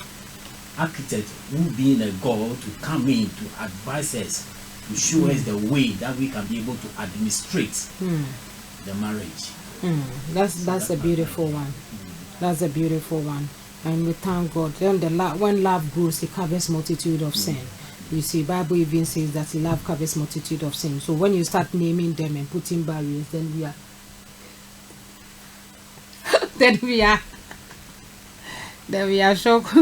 architect, who being a God, to come in to advise us, to show us the way that we can be able to administrate the marriage. That's a beautiful one. That's a beautiful one. And we thank God. Then when love grows, it covers multitude of sin. You see, Bible even says that love covers multitude of sin. So when you start naming them and putting barriers, then we are shocked.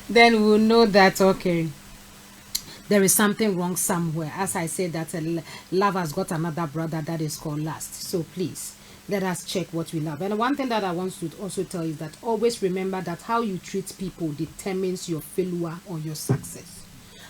Then we'll know that, okay, there is something wrong somewhere. As I said, that love has got another brother that is called lust. So please, let us check what we love. And one thing that I want to also tell you is that always remember that how you treat people determines your failure or your success.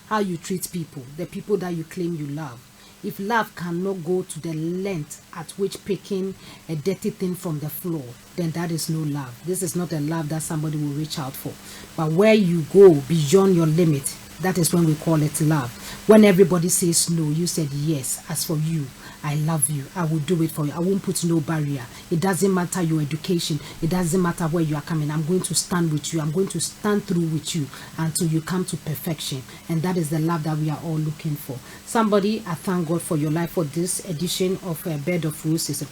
How you treat people, the people that you claim you love. If love cannot go to the length at which picking a dirty thing from the floor, then that is no love. This is not a love that somebody will reach out for. But where you go beyond your limit, that is when we call it love. When everybody says no, you said yes. As for you, I love you. I will do it for you. I won't put no barrier. It doesn't matter your education. It doesn't matter where you are coming. I'm going to stand with you. I'm going to stand through with you until you come to perfection. And that is the love that we are all looking for. Somebody, I thank God for your life for this edition of Bed of Roses.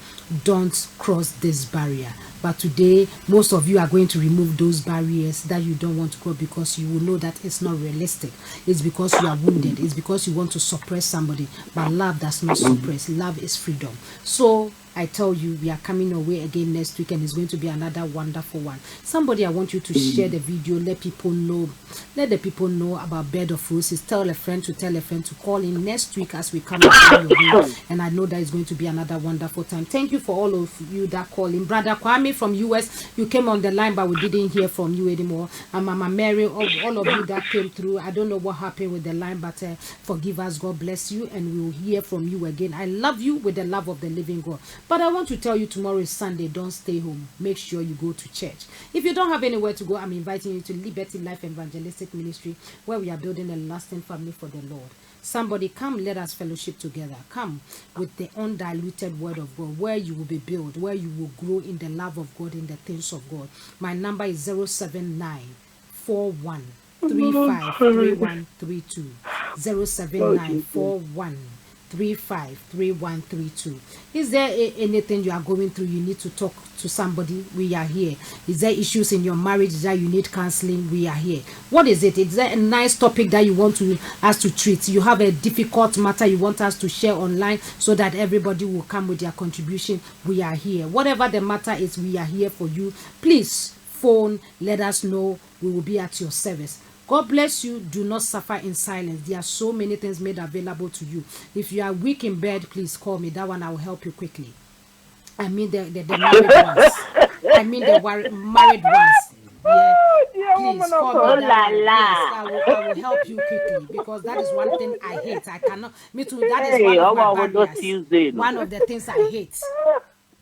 Don't cross this barrier. But today, most of you are going to remove those barriers that you don't want to go, because you will know that it's not realistic. It's because you are wounded. It's because you want to suppress somebody. But love does not suppress. Love is freedom. So I tell you, we are coming away again next week, and it's going to be another wonderful one. Somebody, I want you to share the video. Let people know. Let the people know about Bed of Roses. Tell a friend to tell a friend to call in next week as we come your way. And I know that it's going to be another wonderful time. Thank you for all of you that call in. Brother Kwame from US, you came on the line, but we didn't hear from you anymore. And Mama Mary, all of you that came through, I don't know what happened with the line, but forgive us. God bless you, and we will hear from you again. I love you with the love of the living God. But I want to tell you, tomorrow is Sunday. Don't stay home. Make sure you go to church. If you don't have anywhere to go, I'm inviting you to Liberty Life Evangelistic Ministry, where we are building a lasting family for the Lord. Somebody, come, let us fellowship together. Come with the undiluted word of God, where you will be built, where you will grow in the love of God, in the things of God. My number is 07941 353132. 07941 353132. Is there anything you are going through? You need to talk to somebody? We are here. Is there issues in your marriage that you need counseling? We are here. What is it? Is there a nice topic that you want us to treat? You have a difficult matter you want us to share online so that everybody will come with their contribution? We are here. Whatever the matter is, we are here for you. Please phone, let us know. We will be at your service. God bless you. Do not suffer in silence. There are so many things made available to you. If you are weak in bed, please call me. That one I will help you quickly. I mean the married ones. I mean the married ones. Yeah. Please call me. That one. Yes, I will help you quickly, because that is one thing I hate. I cannot. Me too. That is one of my barriers. One of the things I hate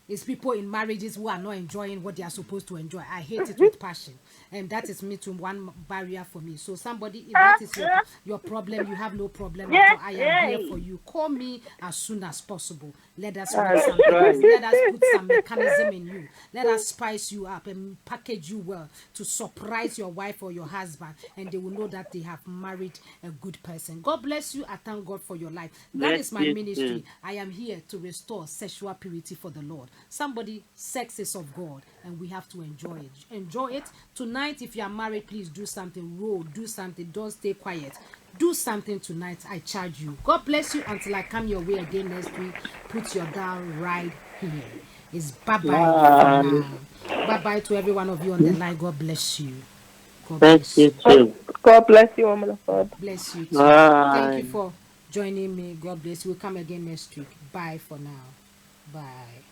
is people in marriages who are not enjoying what they are supposed to enjoy. I hate it with passion. And that is me too, one barrier for me. So somebody, if that is your problem, you have no problem at all. I am here for you. Call me as soon as possible. Let us work some things. Let us put some mechanism in you. Let us spice you up and package you well to surprise your wife or your husband, and they will know that they have married a good person. God bless you. I thank God for your life. That is my ministry. I am here to restore sexual purity for the Lord. Somebody, sex is of God, and we have to enjoy it. Enjoy it. Tonight, if you are married, please do something. Roll, do something. Don't stay quiet. Do something tonight. I charge you. God bless you until I come your way again next week. Put your dial right here. It's bye-bye. Bye-bye to every one of you on the line. God bless you. God bless you. God bless you, woman of God. Bless you too. Thank you for joining me. God bless you. We'll come again next week. Bye for now. Bye.